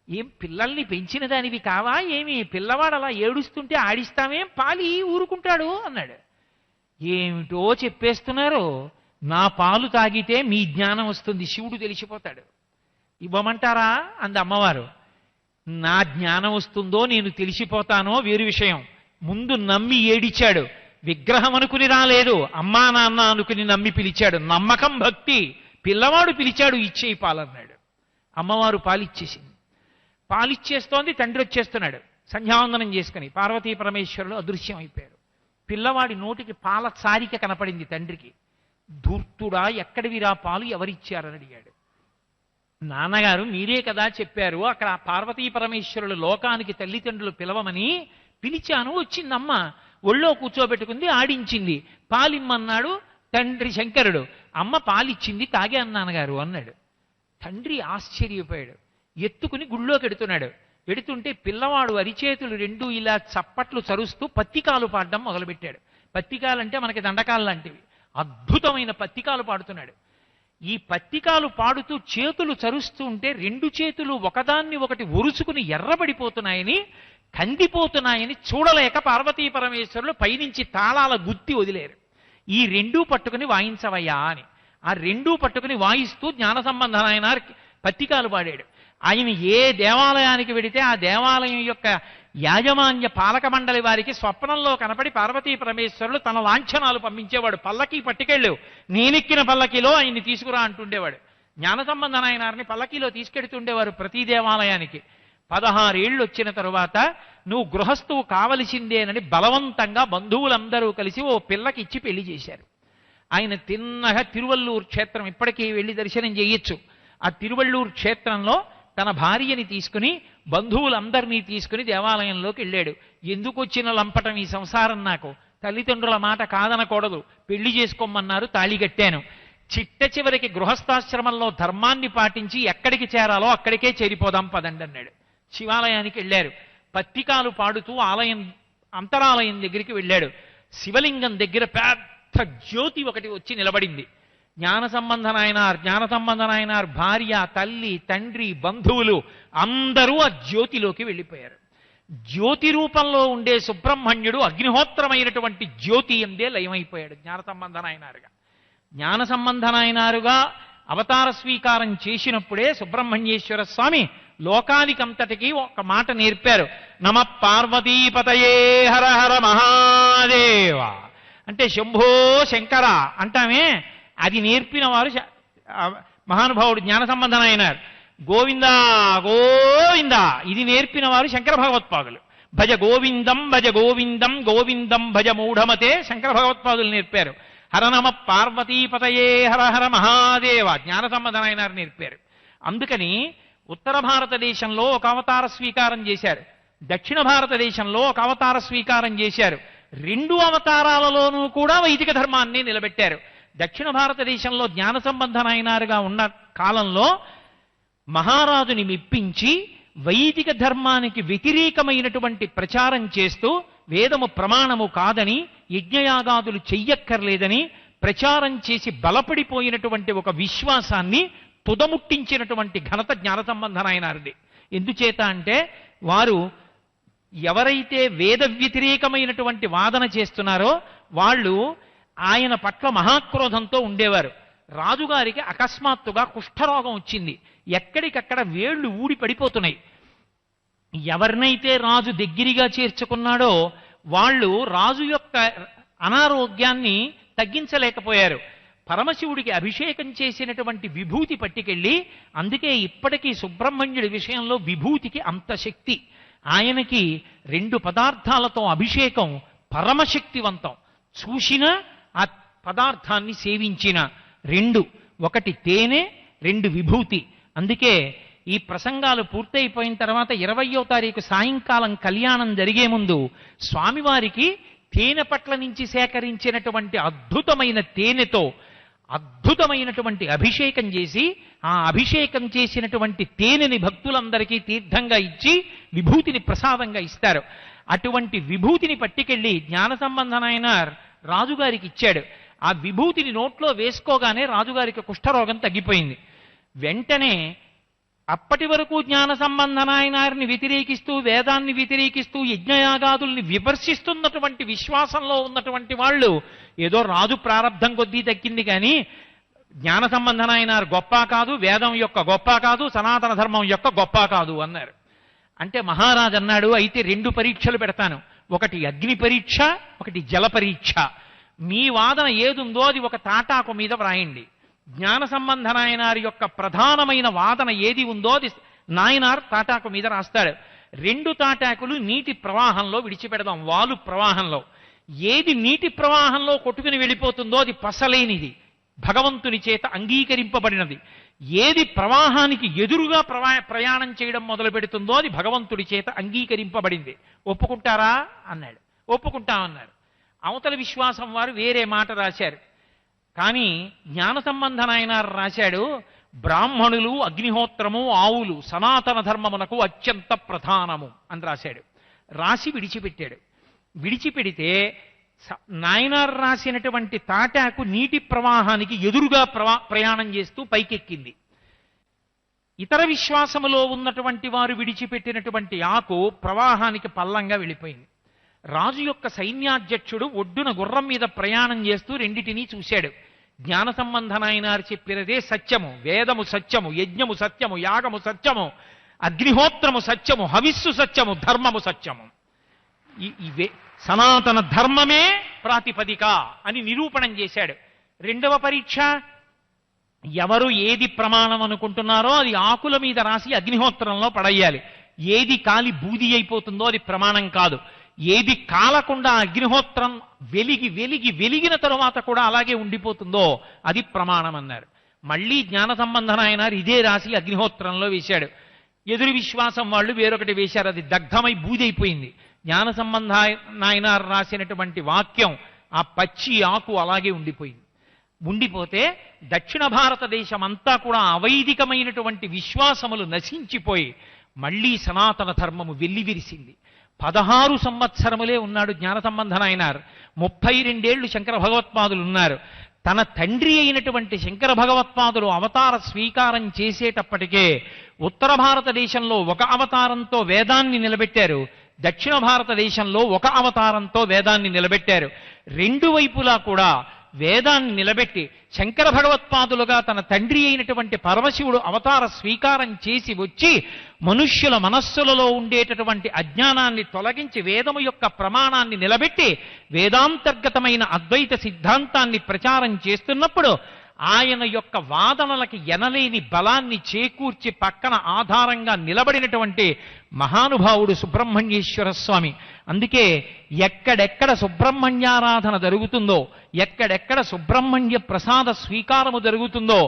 ఏం పిల్లల్ని పెంచిన దానివి కావా ఏమి, పిల్లవాడు అలా ఏడుస్తుంటే ఆడిస్తామేం, పాలి ఊరుకుంటాడు అన్నాడు. ఏమిటో చెప్పేస్తున్నారు, నా పాలు తాగితే మీ జ్ఞానం వస్తుంది, శివుడు తెలిసిపోతాడు, ఇవ్వమంటారా అంది అమ్మవారు. నా జ్ఞానం వస్తుందో నేను తెలిసిపోతానో వేరు విషయం, ముందు నమ్మి ఏడిచాడు, విగ్రహం అనుకుని రాలేదు, అమ్మా నాన్న అనుకుని నమ్మి పిలిచాడు, నమ్మకం భక్తి. పిల్లవాడు పిలిచాడు, ఇచ్చేయి పాలన్నాడు. అమ్మవారు పాలిచ్చేసింది. పాలిచ్చేస్తోంది, తండ్రి వచ్చేస్తున్నాడు సంధ్యావందనం చేసుకుని. పార్వతీ పరమేశ్వరులు అదృశ్యం అయిపోయారు. పిల్లవాడి నోటికి పాల చారిక కనపడింది తండ్రికి. ధూర్తుడా, ఎక్కడివిరా పాలు, ఎవరిచ్చారని అడిగాడు. నాన్నగారు మీరే కదా చెప్పారు, అక్కడ పార్వతీ పరమేశ్వరులు లోకానికి తల్లిదండ్రులు పిలవమని పిలిచాను, వచ్చిందమ్మ, ఒళ్ళో కూర్చోబెట్టుకుంది, ఆడించింది, పాలిమ్మన్నాడు తండ్రి శంకరుడు, అమ్మ పాలిచ్చింది, తాగాను నాన్నగారు అన్నాడు. తండ్రి ఆశ్చర్యపోయాడు, ఎత్తుకుని గుళ్ళోకి ఎడుతున్నాడు. ఎడుతుంటే పిల్లవాడు అరిచేతులు రెండూ ఇలా చప్పట్లు చరుస్తూ పత్తికాలు పాడడం మొదలుపెట్టాడు. పత్తికాలంటే మనకి దండకాలు లాంటివి, అద్భుతమైన పత్తికాలు పాడుతున్నాడు. ఈ పత్తికాలు పాడుతూ చేతులు చరుస్తూ ఉంటే రెండు చేతులు ఒకదాన్ని ఒకటి ఒరుచుకుని ఎర్రబడిపోతున్నాయని, కందిపోతున్నాయని చూడలేక పార్వతీ పరమేశ్వరులు పైనుంచి తాళాల గుత్తి వదిలేరు. ఈ రెండూ పట్టుకుని వాయించవయ్యా అని. ఆ రెండూ పట్టుకుని వాయిస్తూ జ్ఞాన సంబంధం ఆయన పత్తికాలు పాడాడు. ఆయన ఏ దేవాలయానికి వెడితే ఆ దేవాలయం యొక్క యాజమాన్య పాలక మండలి వారికి స్వప్నంలో కనపడి పార్వతీ పరమేశ్వరులు తన లాంఛనాలు పంపించేవాడు. పల్లకీ పట్టుకెళ్ళు, నేనెక్కిన పల్లకీలో ఆయన్ని తీసుకురా అంటుండేవాడు. జ్ఞాన సంబంధ నాయనారిని పల్లకీలో తీసుకెడుతుండేవారు ప్రతి దేవాలయానికి. 16 ఏళ్ళు వచ్చిన తరువాత నువ్వు గృహస్థువు కావలసిందేనని బలవంతంగా బంధువులందరూ కలిసి ఓ పిల్లకి ఇచ్చి పెళ్లి చేశారు. ఆయన తిన్నగా తిరువల్లూరు క్షేత్రం ఇప్పటికీ వెళ్ళి దర్శనం చేయొచ్చు. ఆ తిరువల్లూరు క్షేత్రంలో తన భార్యని తీసుకుని బంధువులందరినీ తీసుకుని దేవాలయంలోకి వెళ్ళాడు. ఎందుకు వచ్చిన లంపటం ఈ సంసారం, నాకు తల్లిదండ్రుల మాట కాదనకూడదు, పెళ్లి చేసుకోమన్నారు, తాళి కట్టాను, చిట్ట చివరికి గృహస్థాశ్రమంలో ధర్మాన్ని పాటించి ఎక్కడికి చేరాలో అక్కడికే చేరిపోదాం పదండి అన్నాడు. శివాలయానికి వెళ్ళారు. పత్తికాలు పాడుతూ ఆలయం అంతరాలయం దగ్గరికి వెళ్ళాడు. శివలింగం దగ్గర పెద్ద జ్యోతి ఒకటి వచ్చి నిలబడింది. జ్ఞాన సంబంధ నాయనార్ భార్య, తల్లి, తండ్రి, బంధువులు అందరూ ఆ జ్యోతిలోకి వెళ్ళిపోయారు. జ్యోతి రూపంలో ఉండే సుబ్రహ్మణ్యుడు అగ్నిహోత్రమైనటువంటి జ్యోతి ఎందే లయమైపోయాడు జ్ఞాన సంబంధ నాయనారుగా. జ్ఞాన సంబంధ నాయనారుగా అవతార స్వీకారం చేసినప్పుడే సుబ్రహ్మణ్యేశ్వర స్వామి లోకానికంతటికీ ఒక మాట నేర్పారు. నమ పార్వతీపతయే హర హర మహాదేవ అంటే శంభో శంకర అంటామే, అది నేర్పిన వారు మహానుభావుడు జ్ఞాన సంబంధం అయినారు. గోవింద గోవింద ఇది నేర్పిన వారు శంకర భగవత్పాదులు. భజ గోవిందం భజ గోవిందం గోవిందం భజ మూఢమతే శంకర భగవత్పాదులు నేర్పారు. హరనమ పార్వతీపతయే హర హర మహాదేవ జ్ఞాన సంబంధం అయినారు నేర్పారు. అందుకని ఉత్తర భారతదేశంలో ఒక అవతార స్వీకారం చేశారు, దక్షిణ భారతదేశంలో ఒక అవతార స్వీకారం చేశారు. రెండు అవతారాలలోనూ కూడా వైదిక ధర్మాన్ని నిలబెట్టారు. దక్షిణ భారతదేశంలో జ్ఞాన సంబంధనాయనారుగా ఉన్న కాలంలో మహారాజుని మెప్పించి వైదిక ధర్మానికి వ్యతిరేకమైనటువంటి ప్రచారం చేస్తూ వేదము ప్రమాణము కాదని, యజ్ఞయాగాదులు చెయ్యక్కర్లేదని ప్రచారం చేసి బలపడిపోయినటువంటి ఒక విశ్వాసాన్ని తుదముట్టించినటువంటి ఘనత జ్ఞాన సంబంధనాయనారిది. ఎందుచేత అంటే వారు ఎవరైతే వేద వ్యతిరేకమైనటువంటి వాదన చేస్తున్నారో వాళ్ళు ఆయన పట్ల మహాక్రోధంతో ఉండేవారు. రాజుగారికి అకస్మాత్తుగా కుష్ఠరోగం వచ్చింది. ఎక్కడికక్కడ వేళ్లు ఊడి పడిపోతున్నాయి. ఎవరినైతే రాజు దగ్గరగా చేర్చుకున్నాడో వాళ్ళు రాజు యొక్క అనారోగ్యాన్ని తగ్గించలేకపోయారు. పరమశివుడికి అభిషేకం చేసినటువంటి విభూతి పట్టుకెళ్ళి, అందుకే ఇప్పటికీ సుబ్రహ్మణ్యుడి విషయంలో విభూతికి అంత శక్తి. ఆయనకి 2 పదార్థాలతో అభిషేకం పరమశక్తివంతం. చూసిన ఆ పదార్థాన్ని సేవించిన 2, ఒకటి తేనె, 2 విభూతి. అందుకే ఈ ప్రసంగాలు పూర్తయిపోయిన తర్వాత 20వ తారీఖు సాయంకాలం కళ్యాణం జరిగే ముందు స్వామివారికి తేనె పట్ల నుంచి సేకరించినటువంటి అద్భుతమైన తేనెతో అద్భుతమైనటువంటి అభిషేకం చేసి, ఆ అభిషేకం చేసినటువంటి తేనెని భక్తులందరికీ తీర్థంగా ఇచ్చి విభూతిని ప్రసాదంగా ఇస్తారు. అటువంటి విభూతిని పట్టుకెళ్ళి జ్ఞాన సంబంధనాయన రాజుగారికి ఇచ్చాడు. ఆ విభూతిని నోట్లో వేసుకోగానే రాజుగారికి కుష్ఠరోగం తగ్గిపోయింది. వెంటనే అప్పటి వరకు జ్ఞాన సంబంధనాయనారిని వ్యతిరేకిస్తూ, వేదాన్ని వ్యతిరేకిస్తూ, యజ్ఞయాగాదుల్ని విమర్శిస్తున్నటువంటి విశ్వాసంలో ఉన్నటువంటి వాళ్ళు ఏదో రాజు ప్రారంధం కొద్దీ దక్కింది కానీ జ్ఞాన సంబంధనాయనారు గొప్ప కాదు, వేదం యొక్క గొప్ప కాదు, సనాతన ధర్మం యొక్క గొప్ప కాదు అన్నారు. అంటే మహారాజు అన్నాడు, అయితే 2 పరీక్షలు పెడతాను, ఒకటి అగ్ని పరీక్ష, ఒకటి జల పరీక్ష. మీ వాదన ఏదుందో అది ఒక తాటాకు మీద వ్రాయండి. జ్ఞాన సంబంధ నాయనారి యొక్క ప్రధానమైన వాదన ఏది ఉందో అది నాయనార్ తాటాకు మీద రాస్తాడు. 2 తాటాకులు నీటి ప్రవాహంలో విడిచిపెడదాం, వాలు ప్రవాహంలో. ఏది నీటి ప్రవాహంలో కొట్టుకుని వెళ్ళిపోతుందో అది పసలేనిది, భగవంతుని చేత అంగీకరింపబడినది. ఏది ప్రవాహానికి ఎదురుగా ప్రయాణం చేయడం మొదలు పెడుతుందో అది భగవంతుడి చేత అంగీకరింపబడింది. ఒప్పుకుంటారా అన్నాడు. ఒప్పుకుంటామన్నారు. అవతల విశ్వాసం వారు వేరే మాట రాశారు. కానీ జ్ఞాన సంబంధ నాయనారు రాశాడు, బ్రాహ్మణులు, అగ్నిహోత్రము, ఆవులు సనాతన ధర్మమునకు అత్యంత ప్రధానము అని రాశాడు. రాసి విడిచిపెట్టాడు. విడిచిపెడితే నాయనార్ రాసినటువంటి తాటాకు నీటి ప్రవాహానికి ఎదురుగా ప్రయాణం చేస్తూ పైకెక్కింది. ఇతర విశ్వాసములో ఉన్నటువంటి వారు విడిచిపెట్టినటువంటి ఆకు ప్రవాహానికి పల్లంగా వెళ్ళిపోయింది. రాజు యొక్క సైన్యాధ్యక్షుడు ఒడ్డున గుర్రం మీద ప్రయాణం చేస్తూ రెండిటినీ చూశాడు. జ్ఞాన సంబంధ నాయనారు చెప్పినదే సత్యము, వేదము సత్యము, యజ్ఞము సత్యము, యాగము సత్యము, అగ్నిహోత్రము సత్యము, హవిస్సు సత్యము, ధర్మము సత్యము. ఇవే సనాతన ధర్మమే ప్రాతిపదిక అని నిరూపణం చేశాడు. రెండవ పరీక్ష, ఎవరు ఏది ప్రమాణం అనుకుంటున్నారో అది ఆకుల మీద రాసి అగ్నిహోత్రంలో పడేయాలి. ఏది కాలి బూది అయిపోతుందో అది ప్రమాణం కాదు. ఏది కాలకుండా అగ్నిహోత్రం వెలిగిన తరువాత కూడా అలాగే ఉండిపోతుందో అది ప్రమాణం అన్నారు. మళ్ళీ జ్ఞాన సంబంధన ఆయనారు ఇదే రాసి అగ్నిహోత్రంలో వేశాడు. ఎదురు విశ్వాసం వాళ్ళు వేరొకటి వేశారు, అది దగ్ధమై బూదైపోయింది. జ్ఞాన సంబంధ నాయనారు రాసినటువంటి వాక్యం ఆ పచ్చి ఆకు అలాగే ఉండిపోయింది. ఉండిపోతే దక్షిణ భారతదేశం అంతా కూడా అవైదికమైనటువంటి విశ్వాసములు నశించిపోయి మళ్ళీ సనాతన ధర్మము వెల్లివిరిసింది. 16 సంవత్సరములే ఉన్నాడు జ్ఞాన సంబంధ నాయనార్. 32 ఏళ్లు శంకర భగవత్పాదులు ఉన్నారు. తన తండ్రి అయినటువంటి శంకర భగవత్పాదులు అవతార స్వీకారం చేసేటప్పటికే ఉత్తర భారతదేశంలో ఒక అవతారంతో వేదాన్ని నిలబెట్టారు, దక్షిణ భారతదేశంలో ఒక అవతారంతో వేదాన్ని నిలబెట్టారు. రెండు వైపులా కూడా వేదాన్ని నిలబెట్టి శంకర భగవత్పాదులుగా తన తండ్రి అయినటువంటి పరమశివుడు అవతార స్వీకారం చేసి వచ్చి మనుష్యుల మనస్సులలో ఉండేటటువంటి అజ్ఞానాన్ని తొలగించి వేదము యొక్క ప్రమాణాన్ని నిలబెట్టి వేదాంతర్గతమైన అద్వైత సిద్ధాంతాన్ని ప్రచారం చేస్తున్నప్పుడు ఆయన యొక్క వాదనలకి ఎనలేని బలాన్ని చేకూర్చి పక్కన ఆధారంగా నిలబడినటువంటి మహానుభావుడు సుబ్రహ్మణ్యేశ్వర స్వామి. అందుకే ఎక్కడెక్కడ సుబ్రహ్మణ్యారాధన జరుగుతుందో, ఎక్కడెక్కడ సుబ్రహ్మణ్య ప్రసాద స్వీకారము జరుగుతుందో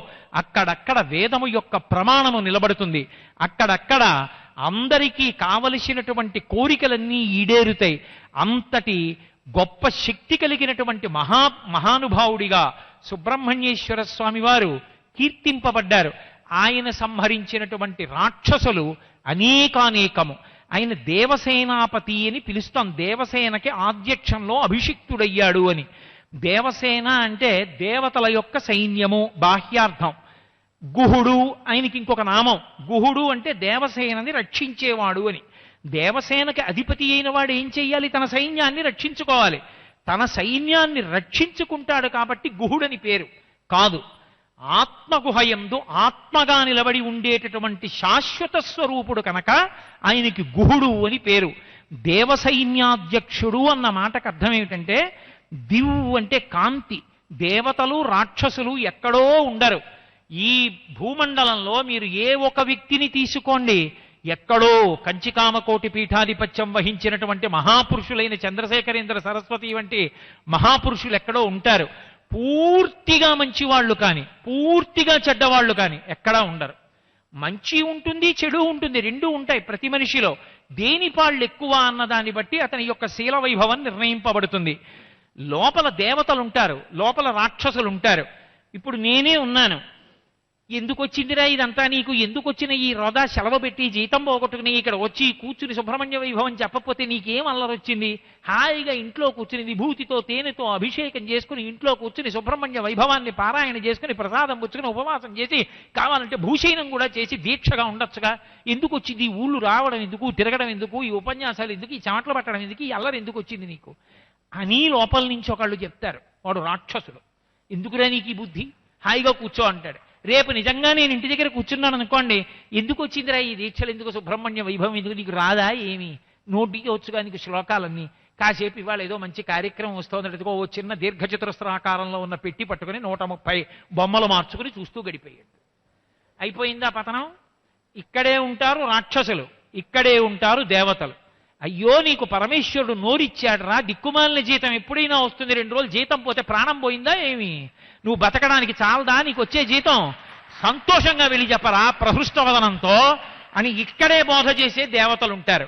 అక్కడక్కడ వేదము యొక్క ప్రమాణము నిలబడుతుంది. అక్కడక్కడ అందరికీ కావలసినటువంటి కోరికలన్నీ ఈడేరుతాయి. అంతటి గొప్ప శక్తి కలిగినటువంటి మహానుభావుడిగా సుబ్రహ్మణ్యేశ్వర స్వామి వారు కీర్తింపబడ్డారు. ఆయన సంహరించినటువంటి రాక్షసులు అనేకానేకము. ఆయన దేవసేనాపతి అని పిలుస్తాం. దేవసేనకి ఆధ్యక్షంలో అభిషిక్తుడయ్యాడు అని. దేవసేన అంటే దేవతల యొక్క సైన్యము బాహ్యార్థం. గుహుడు ఆయనకి ఇంకొక నామం. గుహుడు అంటే దేవసేనని రక్షించేవాడు అని. దేవసేనకి అధిపతి అయిన వాడు ఏం చెయ్యాలి? తన సైన్యాన్ని రక్షించుకోవాలి. తన సైన్యాన్ని రక్షించుకుంటాడు కాబట్టి గుహుడని పేరు కాదు. ఆత్మగుహయందు ఆత్మగా నిలబడి ఉండేటటువంటి శాశ్వత స్వరూపుడు కనుక ఆయనకి గుహుడు అని పేరు. దేవసైన్యాధ్యక్షుడు అన్న మాటకు అర్థం ఏమిటంటే దివ్ అంటే కాంతి. దేవతలు రాక్షసులు ఎక్కడో ఉండరు. ఈ భూమండలంలో మీరు ఏ ఒక వ్యక్తిని తీసుకోండి, ఎక్కడో కంచికామకోటి పీఠాధిపత్యం వహించినటువంటి మహాపురుషులైన చంద్రశేఖరేంద్ర సరస్వతి వంటి మహాపురుషులు ఎక్కడో ఉంటారు. పూర్తిగా మంచివాళ్ళు కానీ పూర్తిగా చెడ్డవాళ్ళు కానీ ఎక్కడా ఉండరు. మంచి ఉంటుంది, చెడు ఉంటుంది, రెండూ ఉంటాయి ప్రతి మనిషిలో. దేని పాళ్ళు ఎక్కువ అన్నదాన్ని బట్టి అతని యొక్క శీల వైభవం నిర్ణయింపబడుతుంది. లోపల దేవతలు ఉంటారు, లోపల రాక్షసులు ఉంటారు. ఇప్పుడు నేనే ఉన్నాను. ఎందుకు వచ్చిందిరా ఇదంతా నీకు? ఎందుకు వచ్చిన ఈ రొద సెలవు పెట్టి జీతం పోగొట్టుకుని ఇక్కడ వచ్చి కూర్చుని సుబ్రహ్మణ్య వైభవం చెప్పకపోతే నీకేం అల్లరొచ్చింది? హాయిగా ఇంట్లో కూర్చుని విభూతితో తేనెతో అభిషేకం చేసుకుని ఇంట్లో కూర్చుని సుబ్రహ్మణ్య వైభవాన్ని పారాయణ చేసుకుని ప్రసాదం పుచ్చుకుని ఉపవాసం చేసి కావాలంటే భూషయనం కూడా చేసి దీక్షగా ఉండొచ్చుగా. ఎందుకు వచ్చింది ఈ ఊళ్ళు రావడం ఎందుకు, తిరగడం ఎందుకు, ఈ ఉపన్యాసాలు ఎందుకు, ఈ చెమటలు పట్టడం ఎందుకు, ఈ అల్లరి ఎందుకు వచ్చింది నీకు అని లోపల నుంచి ఒకళ్ళు చెప్తారు. వాడు రాక్షసుడు. ఎందుకురా నీకు ఈ బుద్ధి, హాయిగా కూర్చో అంటాడు. రేపు నిజంగా నేను ఇంటి దగ్గర కూర్చున్నాను అనుకోండి, ఎందుకు వచ్చిందిరా ఈ దీక్షలు, ఎందుకు సుబ్రహ్మణ్య వైభవం ఎందుకు, నీకు రాదా ఏమి, నోటికి వచ్చుగా నీకు శ్లోకాలన్నీ. కాసేపు ఇవాళ ఏదో మంచి కార్యక్రమం వస్తుందో ఓ చిన్న దీర్ఘచతురస్రాకారంలో ఉన్న పెట్టి పట్టుకుని 130 బొమ్మలు మార్చుకుని చూస్తూ గడిపోయాడు. అయిపోయిందా పతనం? ఇక్కడే ఉంటారు రాక్షసులు, ఇక్కడే ఉంటారు దేవతలు. అయ్యో నీకు పరమేశ్వరుడు నోరిచ్చాడురా, దిక్కుమాలిన జీతం ఎప్పుడైనా వస్తుంది, 2 రోజులు జీతం పోతే ప్రాణం పోయిందా ఏమి, నువ్వు బతకడానికి చాలదా నీకు వచ్చే జీతం, సంతోషంగా వెళ్ళి చెప్పరా ప్రహృష్టవదనంతో అని ఇక్కడే బోధ చేసే దేవతలు ఉంటారు.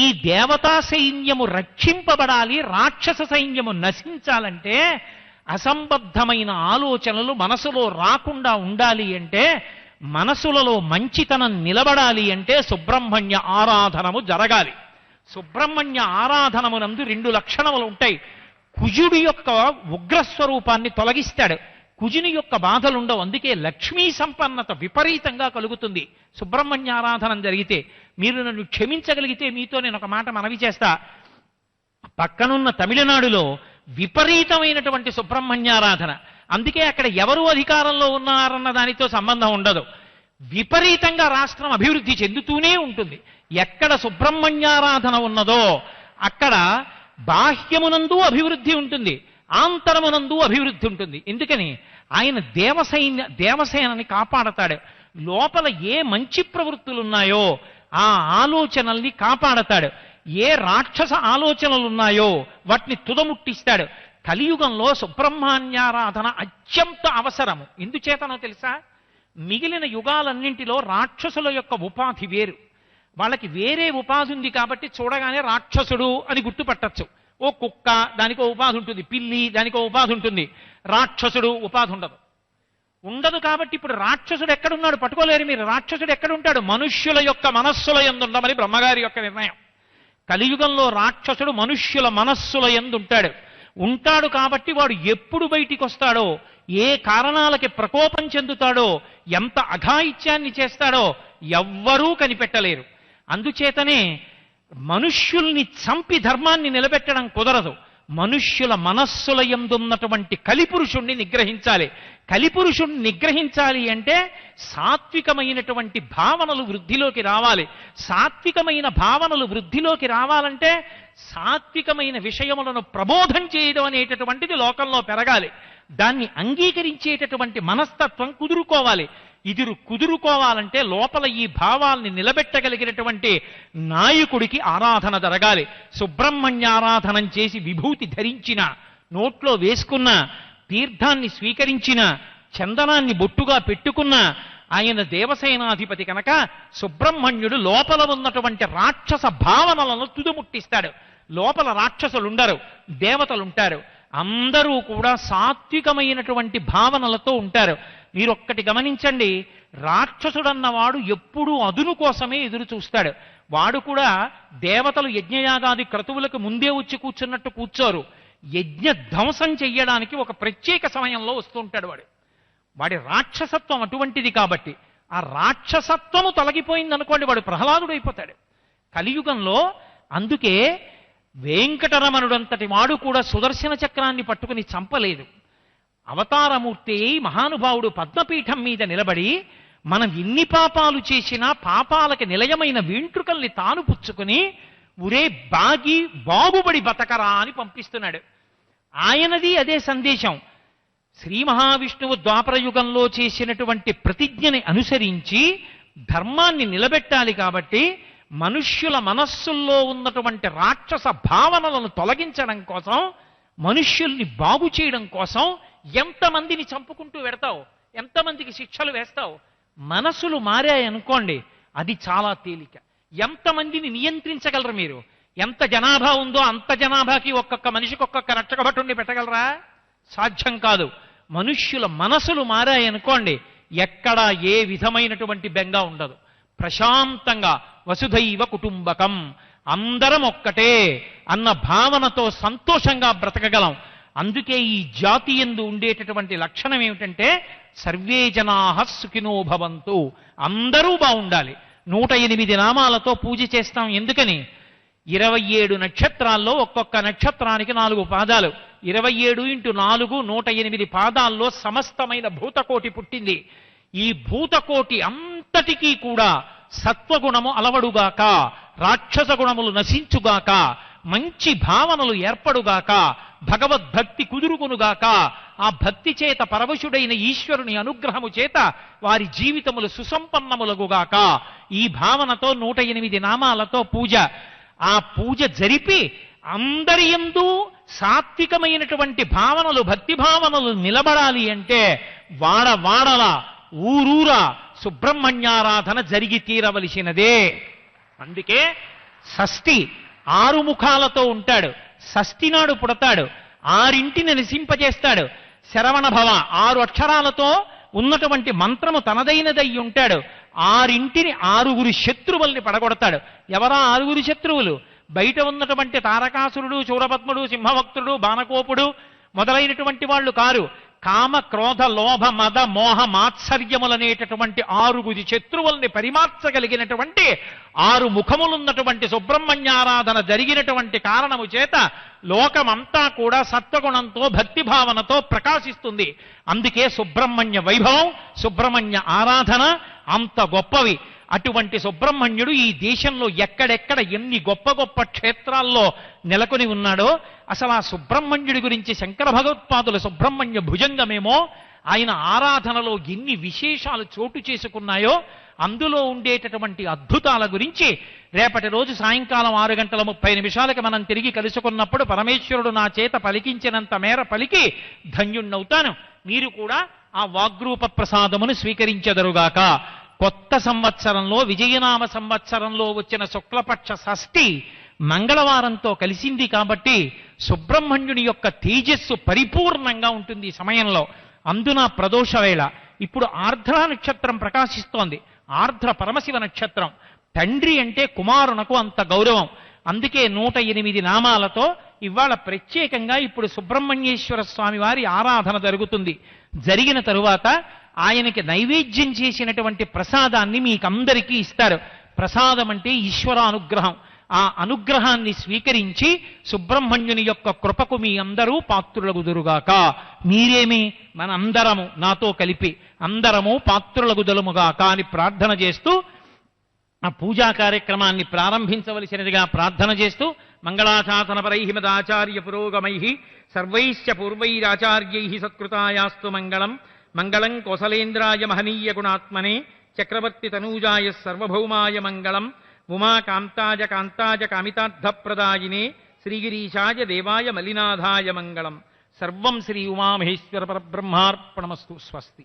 ఈ దేవతా సైన్యము రక్షింపబడాలి, రాక్షస సైన్యము నశించాలంటే అసంబద్ధమైన ఆలోచనలు మనసులో రాకుండా ఉండాలి అంటే, మనసులలో మంచితనం నిలబడాలి అంటే సుబ్రహ్మణ్య ఆరాధనము జరగాలి. సుబ్రహ్మణ్య ఆరాధనమునందు 2 లక్షణములు ఉంటాయి. కుజుడి యొక్క ఉగ్రస్వరూపాన్ని తొలగిస్తాడు, కుజుని యొక్క బాధలుండవు. అందుకే లక్ష్మీ సంపన్నత విపరీతంగా కలుగుతుంది సుబ్రహ్మణ్య ఆరాధన జరిగితే. మీరు నన్ను క్షమించగలిగితే మీతో నేను ఒక మాట మనవి చేస్తా. పక్కనున్న తమిళనాడులో విపరీతమైనటువంటి సుబ్రహ్మణ్యారాధన, అందుకే అక్కడ ఎవరు అధికారంలో ఉన్నారన్న దానితో సంబంధం ఉండదు. విపరీతంగా రాష్ట్రం అభివృద్ధి చెందుతూనే ఉంటుంది. ఎక్కడ సుబ్రహ్మణ్యారాధన ఉన్నదో అక్కడ బాహ్యమునందు అభివృద్ధి ఉంటుంది, ఆంతరమునందు అభివృద్ధి ఉంటుంది. ఎందుకని ఆయన దేవసేనని కాపాడతాడు. లోపల ఏ మంచి ప్రవృత్తులు ఉన్నాయో ఆ ఆలోచనల్ని కాపాడతాడు. ఏ రాక్షస ఆలోచనలు ఉన్నాయో వాటిని తుదముట్టిస్తాడు. కలియుగంలో సుబ్రహ్మణ్యారాధన అత్యంత అవసరము. ఎందుచేతనో తెలుసా? మిగిలిన యుగాలన్నింటిలో రాక్షసుల యొక్క ఉపాధి వేరు, వాళ్ళకి వేరే ఉపాధి ఉంది కాబట్టి చూడగానే రాక్షసుడు అని గుర్తుపట్టచ్చు. ఓ కుక్క దానికో ఉపాధి ఉంటుంది, పిల్లి దానికో ఉపాధి ఉంటుంది, రాక్షసుడు ఉపాధి ఉండదు. కాబట్టి ఇప్పుడు రాక్షసుడు ఎక్కడున్నాడు పట్టుకోలేరు మీరు. రాక్షసుడు ఎక్కడుంటాడు? మనుష్యుల యొక్క మనస్సుల యందు ఉండమని బ్రహ్మగారి యొక్క నిర్ణయం. కలియుగంలో రాక్షసుడు మనుష్యుల మనస్సుల యందు ఉంటాడు కాబట్టి వాడు ఎప్పుడు బయటికి వస్తాడో, ఏ కారణాలకి ప్రకోపం చెందుతాడో, ఎంత అఘాయిత్యాన్ని చేస్తాడో ఎవ్వరూ కనిపెట్టలేరు. అందుచేతనే మనుష్యుల్ని చంపి ధర్మాన్ని నిలబెట్టడం కుదరదు. మనుష్యుల మనస్సుల యందున్నటువంటి కలిపురుషుణ్ణి నిగ్రహించాలి. కలిపురుషుణ్ణి నిగ్రహించాలి అంటే సాత్వికమైనటువంటి భావనలు వృద్ధిలోకి రావాలి. సాత్వికమైన భావనలు వృద్ధిలోకి రావాలంటే సాత్వికమైన విషయములను ప్రబోధం చేయడం అనేటటువంటిది లోకంలో పెరగాలి. దాన్ని అంగీకరించేటటువంటి మనస్తత్వం కుదురుకోవాలి. ఇది కుదురుకోవాలంటే లోపల ఈ భావాల్ని నిలబెట్టగలిగినటువంటి నాయకుడికి ఆరాధన జరగాలి. సుబ్రహ్మణ్యారాధనం చేసి విభూతి ధరించిన, నోట్లో వేసుకున్న, తీర్థాన్ని స్వీకరించిన, చందనాన్ని బొట్టుగా పెట్టుకున్న ఆయన దేవసేనాధిపతి కనుక సుబ్రహ్మణ్యుడు లోపల ఉన్నటువంటి రాక్షస భావనలను తుదుముట్టిస్తాడు. లోపల రాక్షసులుండరు, దేవతలుంటారు. అందరూ కూడా సాత్వికమైనటువంటి భావనలతో ఉంటారు. మీరు ఒక్కటి గమనించండి, రాక్షసుడన్నవాడు ఎప్పుడూ అదును కోసమే ఎదురు చూస్తాడు. వాడు కూడా దేవతలు యజ్ఞయాగాది క్రతువులకు ముందే వచ్చి కూర్చున్నట్టు కూర్చోరు. యజ్ఞ ధ్వంసం చెయ్యడానికి ఒక ప్రత్యేక సమయంలో వస్తుంటాడు వాడి రాక్షసత్వం అటువంటిది. కాబట్టి ఆ రాక్షసత్వము తొలగిపోయిందనుకోండి వాడు ప్రహ్లాదుడు అయిపోతాడు కలియుగంలో. అందుకే వెంకటరమణుడంతటి వాడు కూడా సుదర్శన చక్రాన్ని పట్టుకుని చంపలేదు. అవతారమూర్తి మహానుభావుడు పద్మపీఠం మీద నిలబడి మనం ఎన్ని పాపాలు చేసినా పాపాలకి నిలయమైన వెంట్రుకల్ని తాను పుచ్చుకుని ఉరే బాగుబడి బతకరా అని పంపిస్తున్నాడు. ఆయనది అదే సందేశం. శ్రీ మహావిష్ణువు ద్వాపరయుగంలో చేసినటువంటి ప్రతిజ్ఞని అనుసరించి ధర్మాన్ని నిలబెట్టాలి. కాబట్టి మనుష్యుల మనస్సుల్లో ఉన్నటువంటి రాక్షస భావనలను తొలగించడం కోసం, మనుష్యుల్ని బాగు చేయడం కోసం ఎంతమందిని చంపుకుంటూ వెడతావు, ఎంతమందికి శిక్షలు వేస్తావు. మనసులు మారాయనుకోండి అది చాలా తేలిక. ఎంతమందిని నియంత్రించగలరు మీరు? ఎంత జనాభా ఉందో అంత జనాభాకి ఒక్కొక్క మనిషికి ఒక్కొక్క రక్షక భటుణ్ణి పెట్టగలరా? సాధ్యం కాదు. మనుష్యుల మనసులు మారాయనుకోండి ఎక్కడా ఏ విధమైనటువంటి బెంగ ఉండదు. ప్రశాంతంగా వసుధైవ కుటుంబకం, అందరం ఒక్కటే అన్న భావనతో సంతోషంగా బ్రతకగలం. అందుకే ఈ జాతి యందు ఉండేటటువంటి లక్షణం ఏమిటంటే సర్వే జనాః సుఖినో భవంతు, అందరూ బాగుండాలి. 108 నామాలతో పూజ చేస్తాం. ఎందుకని? 27 నక్షత్రాల్లో ఒక్కొక్క నక్షత్రానికి 4 పాదాలు. 27 × 4 108 పాదాల్లో సమస్తమైన భూతకోటి పుట్టింది. ఈ భూతకోటి అంతటికీ కూడా సత్వగుణము అలవడుగాక, రాక్షస గుణములు నశించుగాక, మంచి భావనలు ఏర్పడుగాక, భగవద్భక్తి కుదురుకునుగాక, ఆ భక్తి చేత పరవశుడైన ఈశ్వరుని అనుగ్రహము చేత వారి జీవితములు సుసంపన్నములగుగాక. ఈ భావనతో 108 నామాలతో పూజ. ఆ పూజ జరిపి అందరి యందు సాత్వికమైనటువంటి భావనలు, భక్తి భావనలు నిలబడాలి అంటే వాడవాడల, ఊరూరా సుబ్రహ్మణ్యారాధన జరిగి తీరవలసినదే. అందుకే షష్ఠి 6 ముఖాలతో ఉంటాడు. షష్ఠి నాడు పుడతాడు, 6 నశింపజేస్తాడు. శరవణ భవ 6 అక్షరాలతో ఉన్నటువంటి మంత్రము తనదైనదై ఉంటాడు. 6 6 శత్రువుల్ని పడగొడతాడు. ఎవరా 6 శత్రువులు? బయట ఉన్నటువంటి తారకాసురుడు, శూరపద్ముడు, సింహభక్తుడు, బాణకోపుడు మొదలైనటువంటి వాళ్ళు కారు. కామ, క్రోధ, లోభ, మద, మోహ, మాత్సర్యములనేటటువంటి 6 శత్రువుల్ని పరిమార్చగలిగినటువంటి 6 ముఖములున్నటువంటి సుబ్రహ్మణ్యారాధన జరిగినటువంటి కారణము చేత లోకమంతా కూడా సత్వగుణంతో, భక్తి భావనతో ప్రకాశిస్తుంది. అందుకే సుబ్రహ్మణ్య వైభవం, సుబ్రహ్మణ్య ఆరాధన అంత గొప్పవి. అటువంటి సుబ్రహ్మణ్యుడు ఈ దేశంలో ఎక్కడెక్కడ ఎన్ని గొప్ప గొప్ప క్షేత్రాల్లో నెలకొని ఉన్నాడో, అసలు ఆ సుబ్రహ్మణ్యుడి గురించి శంకర భగవత్పాదుల సుబ్రహ్మణ్య భుజంగమేమో ఆయన ఆరాధనలో ఎన్ని విశేషాలు చోటు చేసుకున్నాయో, అందులో ఉండేటటువంటి అద్భుతాల గురించి రేపటి రోజు సాయంకాలం 6:30 మనం తిరిగి కలుసుకున్నప్పుడు పరమేశ్వరుడు నా చేత పలికించినంత మేర పలికి ధన్యుణ్ణవుతాను. మీరు కూడా ఆ వాగ్రూప ప్రసాదమును స్వీకరించెదరుగాక. కొత్త సంవత్సరంలో, విజయనామ సంవత్సరంలో వచ్చిన శుక్లపక్ష షష్ఠి మంగళవారంతో కలిసింది కాబట్టి సుబ్రహ్మణ్యుని యొక్క తేజస్సు పరిపూర్ణంగా ఉంటుంది ఈ సమయంలో. అందున ప్రదోష వేళ. ఇప్పుడు ఆర్ద్ర నక్షత్రం ప్రకాశిస్తోంది. ఆర్ద్ర పరమశివ నక్షత్రం. తండ్రి అంటే కుమారునకు అంత గౌరవం. అందుకే 108 నామాలతో ఇవాళ ప్రత్యేకంగా ఇప్పుడు సుబ్రహ్మణ్యేశ్వర స్వామి వారి ఆరాధన జరుగుతుంది. జరిగిన తరువాత ఆయనకి నైవేద్యం చేసినటువంటి ప్రసాదాన్ని మీకందరికీ ఇస్తారు. ప్రసాదం అంటే ఈశ్వర అనుగ్రహం. ఆ అనుగ్రహాన్ని స్వీకరించి సుబ్రహ్మణ్యుని యొక్క కృపకు మీ అందరూ పాత్రులగుదురుగాక. మీరేమి, మనందరము నాతో కలిపి అందరము పాత్రులగుదలుముగాక అని ప్రార్థన చేస్తూ ఆ పూజా కార్యక్రమాన్ని ప్రారంభించవలసినదిగా ప్రార్థన చేస్తూ మంగళాశాసనపరై మదాచార్య పురోగమై సర్వైశ్చ పూర్వైరాచార్యై సత్కృతాయాస్తు మంగళం. మంగళం కోసలేంద్రాయ మహనీయ గుణాత్మనే చక్రవర్తి తనూజాయ సర్వభౌమాయ మంగళం. ఉమాకాంతాయ కాంతాయ కామితార్థప్రదాయినే శ్రీగిరీశాయ దేవాయ మలినాథాయ మంగళం. సర్వం శ్రీ ఉమామహేశ్వర పరబ్రహ్మార్పణమస్తు. స్వస్తి.